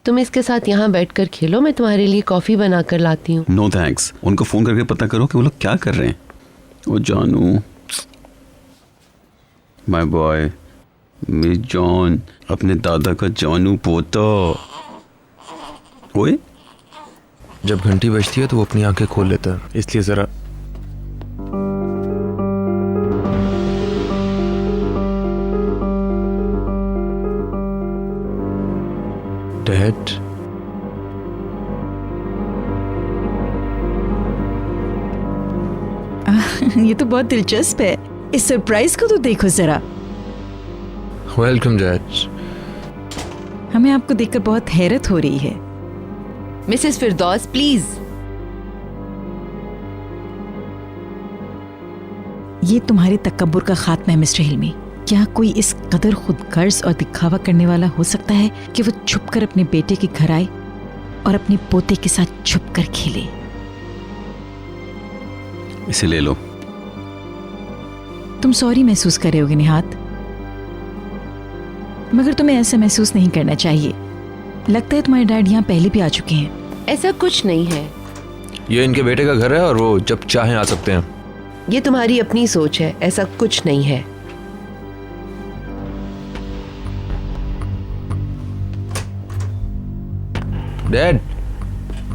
तुम इसके साथ यहाँ बैठकर खेलो, मैं तुम्हारे लिए कॉफी बना कर लाती हूँ। No thanks. उनको फोन करके पता करो कि वो लोग क्या कर रहे हैं। वो जानू, माय बॉय, मिस जॉन, अपने दादा का जानू पोता। ओए, जब घंटी बजती है तो वो अपनी आंखें खोल लेता है, इसलिए जरा डैड। ये तो बहुत दिलचस्प है। इस सरप्राइज को तो देखो जरा। Welcome dad. हमें आपको देखकर बहुत हैरत हो रही है। Mrs Firdaus, please. ये तुम्हारे तकब्बुर का खात्मा है मिस्टर हिल्मी। क्या कोई इस कदर खुदगर्ज और दिखावा करने वाला हो सकता है कि वो छुपकर अपने बेटे के घर आए और अपने पोते के साथ छुपकर खेले? इसे ले लो। तुम सॉरी महसूस कर रहे होगे निहात, मगर तुम्हें ऐसा महसूस नहीं करना चाहिए। लगता है तुम्हारे डैड यहाँ पहले भी आ चुके हैं। ऐसा कुछ नहीं है। ये इनके बेटे का घर है और वो जब चाहें आ सकते हैं। ये तुम्हारी अपनी सोच है, ऐसा कुछ नहीं है। डैड,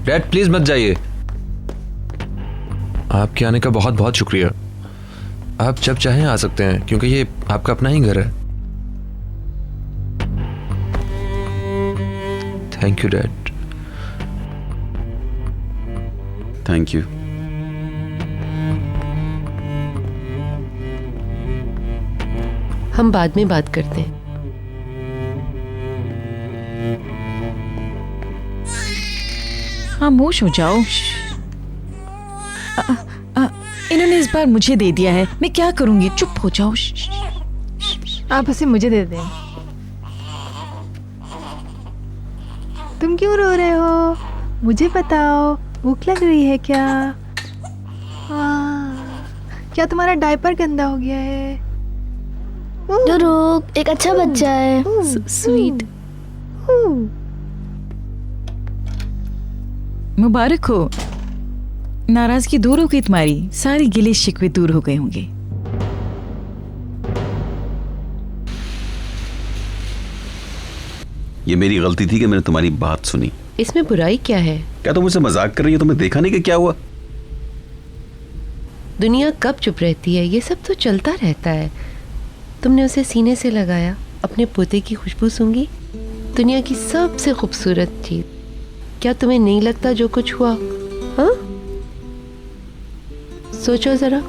डैड प्लीज मत जाइए। आपके आने का बहुत बहुत शुक्रिया। आप जब चाहें आ सकते हैं, क्योंकि ये आपका अपना ही घर है। Thank you dad. Thank you. हम बाद में बात करते हैं। खामोश हो जाओ। इन्होंने इस बार मुझे दे दिया है, मैं क्या करूंगी? चुप हो जाओ। आप उसे मुझे दे दें। तुम क्यों रो रहे हो? मुझे बताओ, भूख लग रही है क्या? क्या तुम्हारा डायपर गंदा हो गया है? रुक, एक अच्छा बच्चा है। स्वीट। मुबारक हो, नाराजगी दूर हो गई तुम्हारी, सारी गिले शिकवे दूर हो गए होंगे। ये मेरी गलती थी कि मैंने तुम्हारी बात सुनी। इसमें बुराई क्या है? क्या तुम मुझसे मजाक कर रही हो? तुम्हें देखा नहीं कि क्या हुआ? दुनिया कब चुप रहती है? ये सब तो चलता रहता है। तुमने उसे सीने से लगाया, अपने पोते की खुशबू सूंघी, दुनिया की सबसे खूबसूरत चीज। क्या तुम्हें नहीं लगता जो कुछ हुआ? हाँ, सोचो जरा।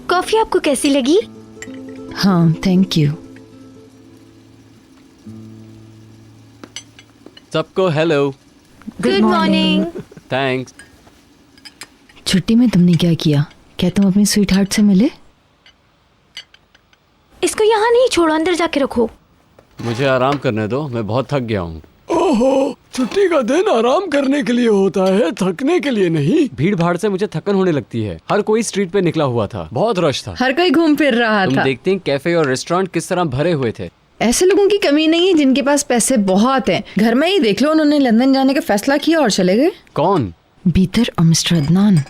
कॉफी आपको कैसी लगी? हाँ, थैंक यू। सबको हेलो। Good morning. थैंक्स। छुट्टी में तुमने क्या किया? क्या तुम अपनी स्वीट हार्ट से मिले? इसको यहाँ नहीं छोड़ो, अंदर जाके रखो। मुझे आराम करने दो, मैं बहुत थक गया हूँ। ओहो, छुट्टी का दिन आराम करने के लिए होता है, थकने के लिए नहीं। भीड़ भाड़ से मुझे थकन होने लगती है। हर कोई स्ट्रीट पे निकला हुआ था, बहुत रश था। हर कोई घूम फिर रहा तुम था। देखते हैं कैफे और रेस्टोरेंट किस तरह भरे हुए थे। ऐसे लोगों की कमी नहीं है जिनके पास पैसे बहुत हैं। घर में ही देख लो, उन्होंने लंदन जाने का फैसला किया और चले गए। कौन? बीतर और मिस्टर अदनान।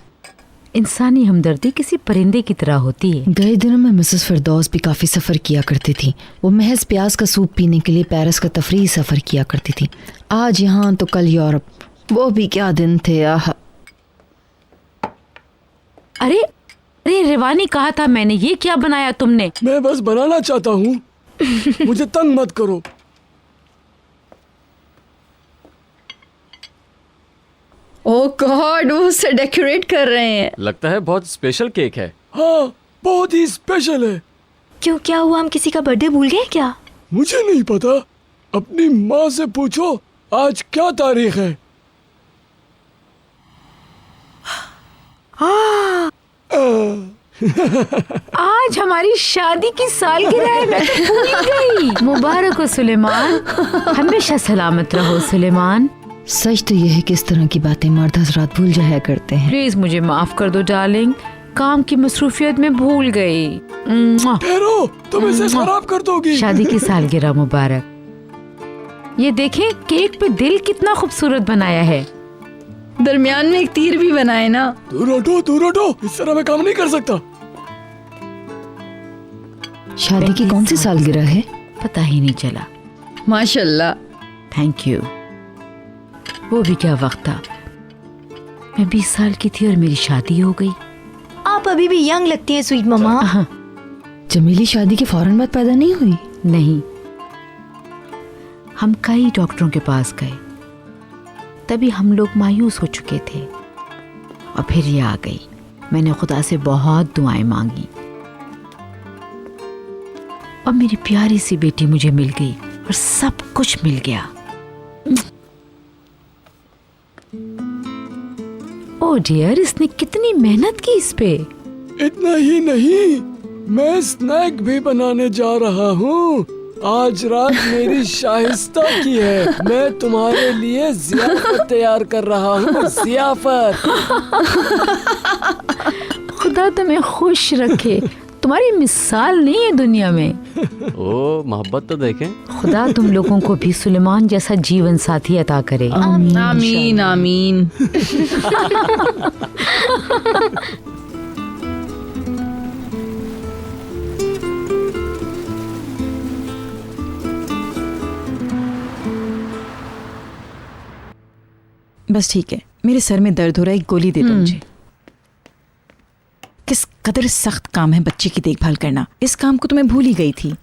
इंसानी हमदर्दी किसी परिंदे की तरह होती है। गए दिनों में मिसेस फिरदौस भी काफी सफर किया करती थी। वो महज प्याज का सूप पीने के लिए पेरिस का तफरीही सफर किया करती थी। आज यहाँ तो कल यूरोप। वो भी क्या दिन थे। आह, अरे अरे रिवानी, कहा था मैंने, ये क्या बनाया तुमने? मैं बस बनाना चाहता हूँ, मुझे तंग मत करो। ओह गॉड, वो उसे डेकोरेट कर रहे हैं। लगता है बहुत स्पेशल केक है। हाँ, बहुत ही स्पेशल है। क्यों, क्या हुआ? हम किसी का बर्थडे भूल गए क्या? मुझे नहीं पता, अपनी माँ से पूछो आज क्या तारीख है। आज हमारी शादी की सालगिरह है, मैं तो भूल गई। मुबारक हो सुलेमान, हमेशा सलामत रहो सुलेमान। सच तो यह है कि इस तरह की बातें मर्द हजरात भूल जाया करते हैं। प्लीज मुझे माफ कर दो डार्लिंग, काम की मसरूफियत में भूल गई। ठहरो, तुम इसे खराब कर दोगी। शादी की सालगिरह मुबारक। ये देखें, केक पे दिल कितना खूबसूरत बनाया है। दरमियान में एक तीर भी बनाए ना। दूर हटो, इस तरह मैं काम नहीं कर सकता। शादी की कौन सी सालगिरह है? पता ही नहीं चला। माशाल्लाह। Thank you. वो भी क्या वक्त था, मैं 20 साल की थी और मेरी शादी हो गई। आप अभी भी यंग लगती हैं स्वीट मम्मा। जमीली शादी के फौरन बाद पैदा नहीं हुई? नहीं, हम कई डॉक्टरों के पास गए, तभी हम लोग मायूस हो चुके थे। और फिर ये आ गई। मैंने खुदा से बहुत दुआएं मांगी और मेरी प्यारी सी बेटी मुझे मिल गई और सब कुछ मिल गया। ओह डियर, इसने कितनी मेहनत की इस पे। इतना ही नहीं, मैं स्नैक भी बनाने जा रहा हूँ। आज रात मेरी शाइस्ता की है। मैं तुम्हारे लिए ज़ियाफत तैयार कर रहा हूँ। ज़ियाफत। खुदा तुम्हें खुश रखे, तुम्हारी मिसाल नहीं है दुनिया में। ओ मोहब्बत तो देखें। खुदा तुम लोगों को भी सुलेमान जैसा जीवन साथी अता करे। आमीन आमीन आमीन। बस ठीक है, मेरे सर में दर्द हो रहा है, एक गोली दे दो मुझे। किस कदर सख्त काम है बच्चे की देखभाल करना। इस काम को तो मैं भूल ही गई थी।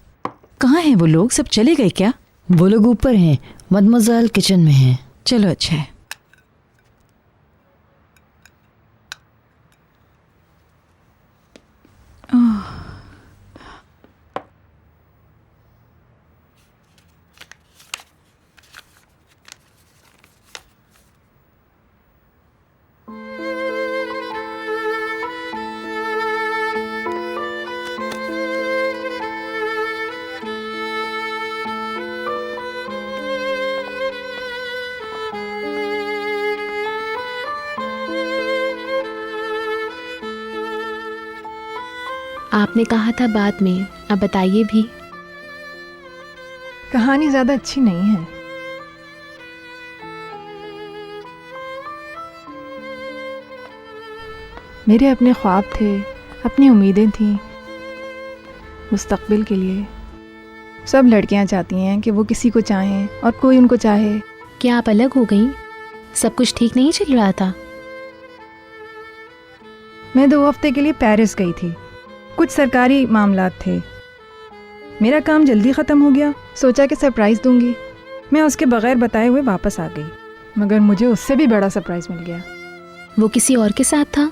कहाँ हैं वो लोग? सब चले गए क्या? वो लोग ऊपर हैं, मदमज़ाल किचन में हैं। चलो अच्छा है। आपने कहा था बाद में, अब बताइए भी। कहानी ज्यादा अच्छी नहीं है। मेरे अपने ख्वाब थे, अपनी उम्मीदें थीं मुस्तकबिल के लिए। सब लड़कियां चाहती हैं कि वो किसी को चाहें और कोई उनको चाहे। क्या आप अलग हो गई? सब कुछ ठीक नहीं चल रहा था? मैं 2 हफ्ते के लिए पेरिस गई थी। कुछ सरकारी मामलात थे। मेरा काम जल्दी ख़त्म हो गया। सोचा कि सरप्राइज़ दूंगी। मैं उसके बगैर बताए हुए वापस आ गई, मगर मुझे उससे भी बड़ा सरप्राइज़ मिल गया। वो किसी और के साथ था?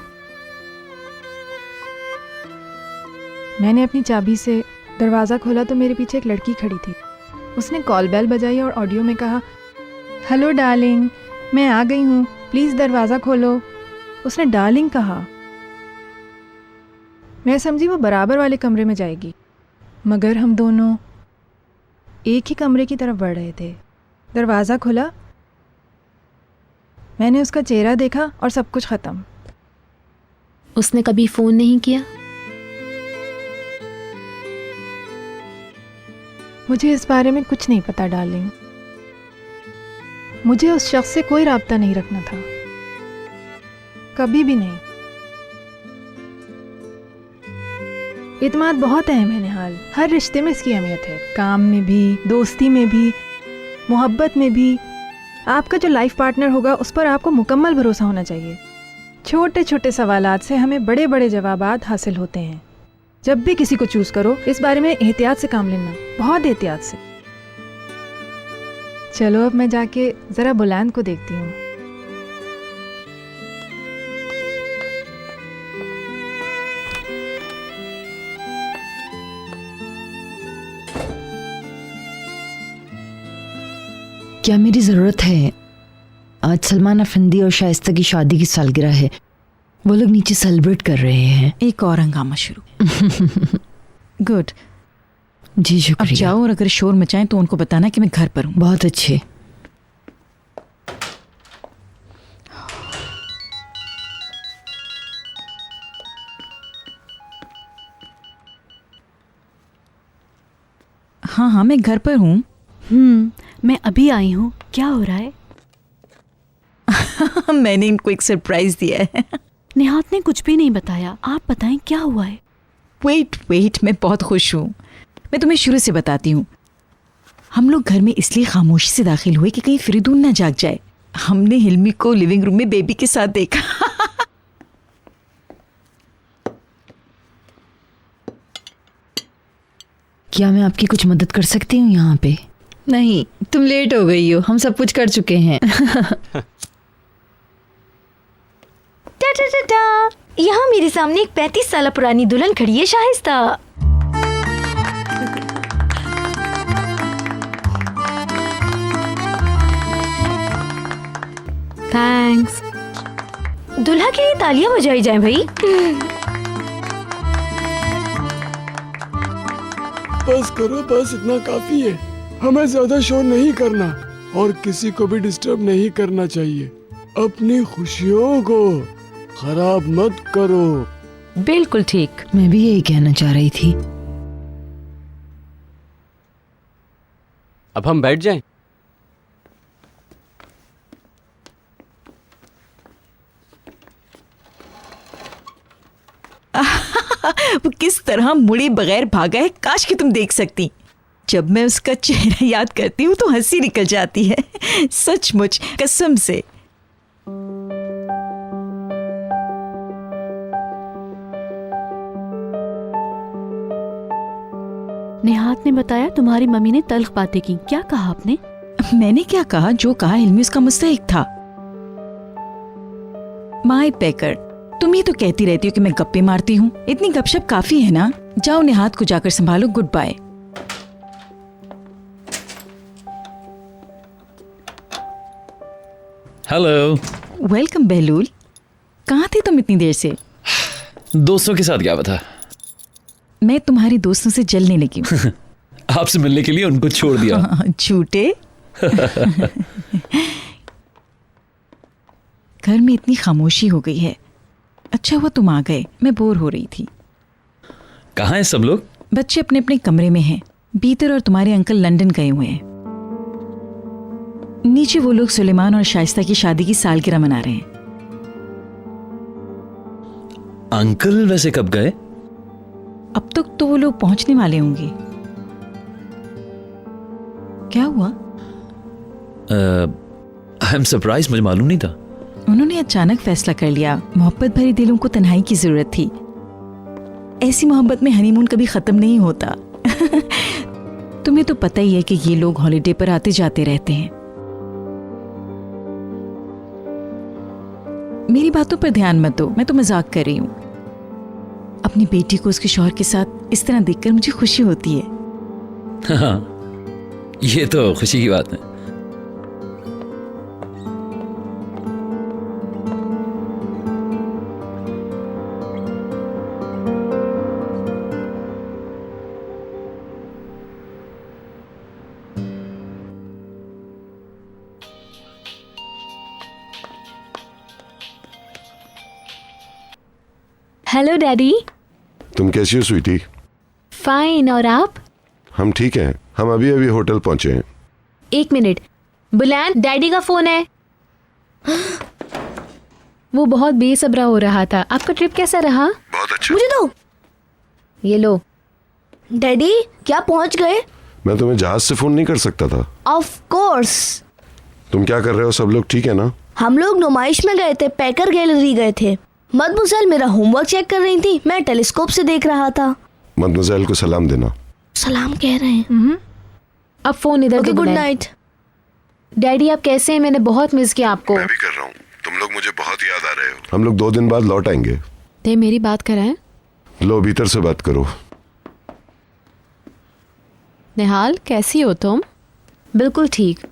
मैंने अपनी चाबी से दरवाज़ा खोला तो मेरे पीछे एक लड़की खड़ी थी। उसने कॉल बेल बजाई और ऑडियो में कहा, हेलो डार्लिंग, मैं आ गई हूँ, प्लीज़ दरवाज़ा खोलो। उसने डार्लिंग कहा। मैं समझी वो बराबर वाले कमरे में जाएगी, मगर हम दोनों एक ही कमरे की तरफ बढ़ रहे थे। दरवाज़ा खुला, मैंने उसका चेहरा देखा और सब कुछ ख़त्म। उसने कभी फ़ोन नहीं किया? मुझे इस बारे में कुछ नहीं पता डार्लिंग। मुझे उस शख्स से कोई राब्ता नहीं रखना था, कभी भी नहीं। इत्मीनान बहुत अहम है निहाल। हर रिश्ते में इसकी अहमियत है, काम में भी, दोस्ती में भी, मोहब्बत में भी। आपका जो लाइफ पार्टनर होगा उस पर आपको मुकम्मल भरोसा होना चाहिए। छोटे छोटे सवालात से हमें बड़े बड़े जवाबात हासिल होते हैं। जब भी किसी को चूज करो, इस बारे में एहतियात से काम लेना, बहुत एहतियात से। चलो अब मैं जाके जरा बुलंद को देखती हूँ। क्या मेरी ज़रूरत है? आज सलमान अफंदी और शाइस्ता की शादी की सालगिरह है। वो लोग नीचे सेलिब्रेट कर रहे हैं। एक और हंगामा शुरू। गुड। जी शुक्रिया। अब जाओ और अगर शोर मचाएं तो उनको बताना कि मैं घर पर हूँ। बहुत अच्छे। हाँ हाँ, मैं घर पर हूँ। मैं अभी आई हूँ। क्या हो रहा है? मैंने इनको एक सरप्राइज दिया है। निहात ने कुछ भी नहीं बताया। आप बताएं क्या हुआ है? वेट, मैं बहुत खुश हूँ। मैं तुम्हें शुरू से बताती हूँ। हम लोग घर में इसलिए खामोशी से दाखिल हुए कि कहीं फरीदून ना जाग जाए। हमने हिल्मी को लिविंग रूम में बेबी के साथ देखा। क्या मैं आपकी कुछ मदद कर सकती हूँ यहाँ पे? नहीं, तुम लेट हो गई हो, हम सब कुछ कर चुके हैं। यहाँ मेरे सामने एक 35 साल पुरानी दुल्हन खड़ी है, शाइस्ता। थैंक्स। दुल्हा के लिए तालियां बजाई जाएं भाई। बस करो, बस इतना काफी है। हमें ज्यादा शोर नहीं करना और किसी को भी डिस्टर्ब नहीं करना चाहिए। अपनी खुशियों को खराब मत करो। बिल्कुल ठीक, मैं भी यही कहना चाह रही थी। अब हम बैठ जाएं? वो किस तरह मुड़े बगैर भागा है, काश कि तुम देख सकती। जब मैं उसका चेहरा याद करती हूँ तो हंसी निकल जाती है, सचमुच कसम से। निहात ने बताया तुम्हारी मम्मी ने तल्ख बातें की। क्या कहा आपने? मैंने क्या कहा? जो कहा इल्मी उसका मुस्तहिक था। माय पैकर, तुम ही तो कहती रहती हो कि मैं गप्पे मारती हूँ। इतनी गपशप काफी है ना। जाओ निहात को जाकर संभालो। Goodbye. Hello. Welcome Behlul. कहाँ थे तुम इतनी देर से? दोस्तों के साथ गया हुआ था। मैं तुम्हारे दोस्तों से जलने लगी हूँ। आपसे मिलने के लिए उनको छोड़ दिया। झूठे। घर में इतनी खामोशी हो गई है। अच्छा हुआ तुम आ गए, मैं बोर हो रही थी। कहाँ हैं सब लोग? बच्चे अपने अपने कमरे में हैं। बीतर और तुम्हारे अंकल लंदन गए हुए हैं। नीचे वो लोग सुलेमान और शाइस्ता की शादी की सालगिरह मना रहे हैं। अंकल वैसे कब गए? अब तक तो वो लोग पहुंचने वाले होंगे। क्या हुआ? आई एम सरप्राइज, मुझे मालूम नहीं था। उन्होंने अचानक फैसला कर लिया। मोहब्बत भरी दिलों को तन्हाई की जरूरत थी। ऐसी मोहब्बत में हनीमून कभी खत्म नहीं होता। तुम्हें तो पता ही है कि ये लोग हॉलिडे पर आते जाते रहते हैं। मेरी बातों पर ध्यान मत दो, मैं तो मजाक कर रही हूं। अपनी बेटी को उसके शौहर के साथ इस तरह देखकर मुझे खुशी होती है। हाँ, ये तो खुशी की बात है। Hello daddy. तुम कैसी हो स्वीटी? फाइन, और आप? हम ठीक हैं। हम अभी अभी होटल पहुंचे हैं। एक मिनट, बुलैन, डैडी का फोन है। वो बहुत बेसब्रा हो रहा था। आपका ट्रिप कैसा रहा? बहुत अच्छा। मुझे दो। ये लो। डैडी, क्या पहुंच गए? मैं तुम्हें जहाज से फोन नहीं कर सकता था। Of course. तुम क्या कर रहे हो? सब लोग ठीक है ना? हम लोग नुमाइश में गए थे, पैकर गैलरी गए थे। मदमुज़ेल मेरा होमवर्क चेक कर रही थी, मैं टेलीस्कोप से देख रहा था। मदमुज़ेल को सलाम देना। सलाम कह रहे हैं। अब फोन इधर दो। Good night. डैडी आप कैसे हैं? मैंने बहुत मिस किया आपको। मैं भी कर रहा हूँ। तुम लोग मुझे बहुत याद आ रहे हो। हम लोग 2 दिन बाद लौट आएंगे। ते मेरी बात कराएं। लो भीतर से बात करो। निहाल, कैसी हो तुम? बिल्कुल ठीक।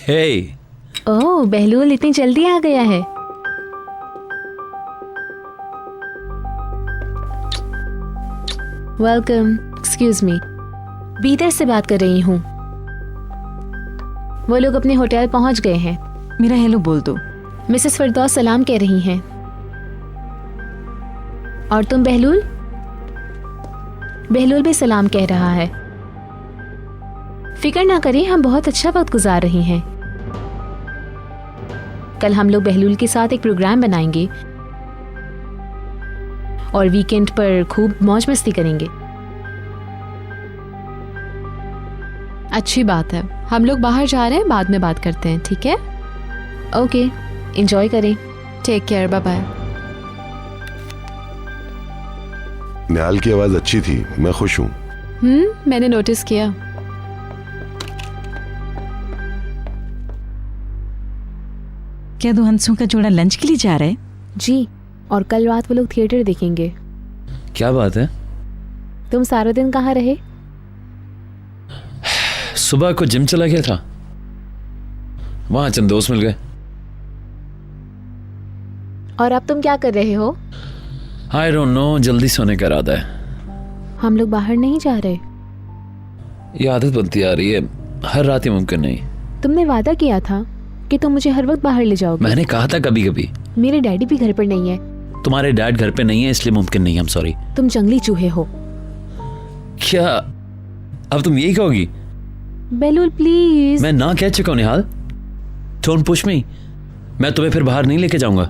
हे, ओह, बहलूल इतनी जल्दी आ गया है। वेलकम। एक्सक्यूज मी, बीतर से बात कर रही हूँ। वो लोग अपने होटल पहुंच गए हैं। मेरा हेलो बोल दो। मिसेस फिरदौस सलाम कह रही हैं। और तुम बहलूल? बहलूल भी सलाम कह रहा है। फिक्र ना करिए, हम बहुत अच्छा वक्त गुजार रही हैं। कल हम लोग बहलूल के साथ एक प्रोग्राम बनाएंगे और वीकेंड पर खूब मौज मस्ती करेंगे। अच्छी बात है। हम लोग बाहर जा रहे हैं, बाद में बात करते हैं, ठीक है? ओके, एंजॉय करें। Take care, bye bye. Nihal की आवाज अच्छी थी, मैं खुश हूँ। मैंने नोटिस किया। क्या दो हंसों का जोड़ा लंच के लिए जा रहा है? जी, और कल रात वो लोग थिएटर देखेंगे। क्या बात है? तुम सारा दिन कहाँ रहे? सुबह को जिम चला गया था, वहां चंद दोस्त मिल गए। और अब तुम क्या कर रहे हो? आई डोंट नो, जल्दी सोने का इरादा है। हम लोग बाहर नहीं जा रहे। ये आदत बनती आ रही है, हर रात ही मुमकिन नहीं। तुमने वादा किया था कि तुम मुझे हर वक्त बाहर ले जाओगे। मैंने कहा था कभी कभी। मेरे डैडी भी घर पर नहीं है। तुम्हारे डैड घर पे नहीं है इसलिए मुमकिन नहीं। हम सॉरी। तुम जंगली चूहे हो। क्या अब तुम यही कहोगी? बेलुल प्लीज। मैं ना कह चुका हूं निहाल। Don't push me. मैं तुम्हें फिर बाहर नहीं लेके जाऊंगा।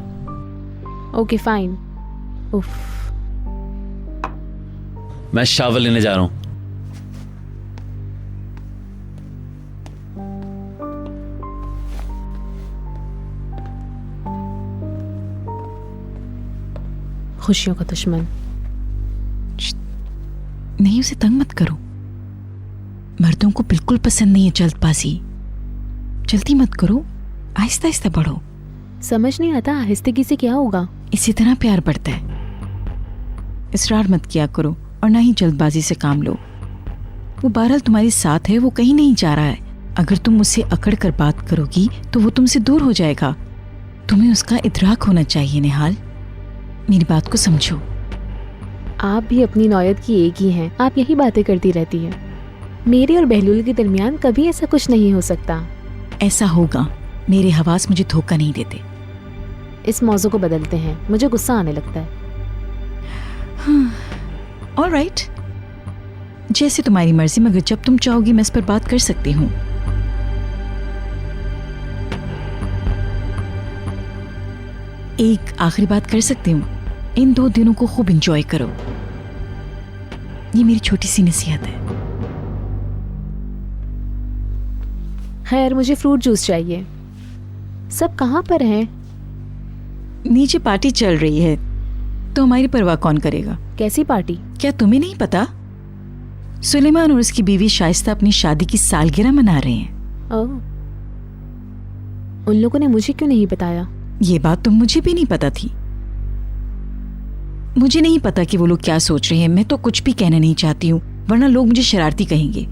Okay fine. उफ। मैं शावर लेने जा रहा हूं। खुशियों का दुश्मन। नहीं, उसे तंग मत करो। मर्दों को बिल्कुल पसंद नहीं है जल्दबाजी। जल्दी मत करो, आहिस्ता आहिस्ता बढ़ो। समझ नहीं आता आहिस्तगी से क्या होगा। इसी तरह प्यार बढ़ता है। इसरार मत किया करो और ना ही जल्दबाजी से काम लो। वो बहरहाल तुम्हारे साथ है, वो कहीं नहीं जा रहा है। अगर तुम उससे अकड़ कर बात करोगी तो वो तुमसे दूर हो जाएगा। तुम्हें उसका इदराक होना चाहिए निहाल। मेरी बात को समझो। आप भी अपनी नौयत की एक ही हैं। आप यही बातें करती रहती हैं। मेरे और बहलूल के दरमियान कभी ऐसा कुछ नहीं हो सकता। ऐसा होगा। मेरे हवास मुझे धोखा नहीं देते। इस मौजू को बदलते हैं, मुझे गुस्सा आने लगता है। ऑलराइट, जैसे तुम्हारी मर्जी, मगर जब तुम चाहोगी मैं इस पर बात कर सकती हूँ। एक आखिरी बात कर सकती हूँ, इन 2 दिनों को खूब एंजॉय करो। ये मेरी छोटी सी नसीहत है। खैर, मुझे फ्रूट जूस चाहिए। सब कहाँ पर हैं? नीचे पार्टी चल रही है, तो हमारी परवाह कौन करेगा? कैसी पार्टी? क्या तुम्हें नहीं पता? सुलेमान और उसकी बीवी शाइस्ता अपनी शादी की सालगिरह मना रहे हैं। ओह, उन लोगों ने मुझे क्यों नहीं बताया? ये बात तो मुझे भी नहीं पता थी। मुझे नहीं पता कि वो लोग क्या सोच रहे हैं। मैं तो कुछ भी कहना नहीं चाहती हूँ, वरना लोग मुझे शरारती कहेंगे।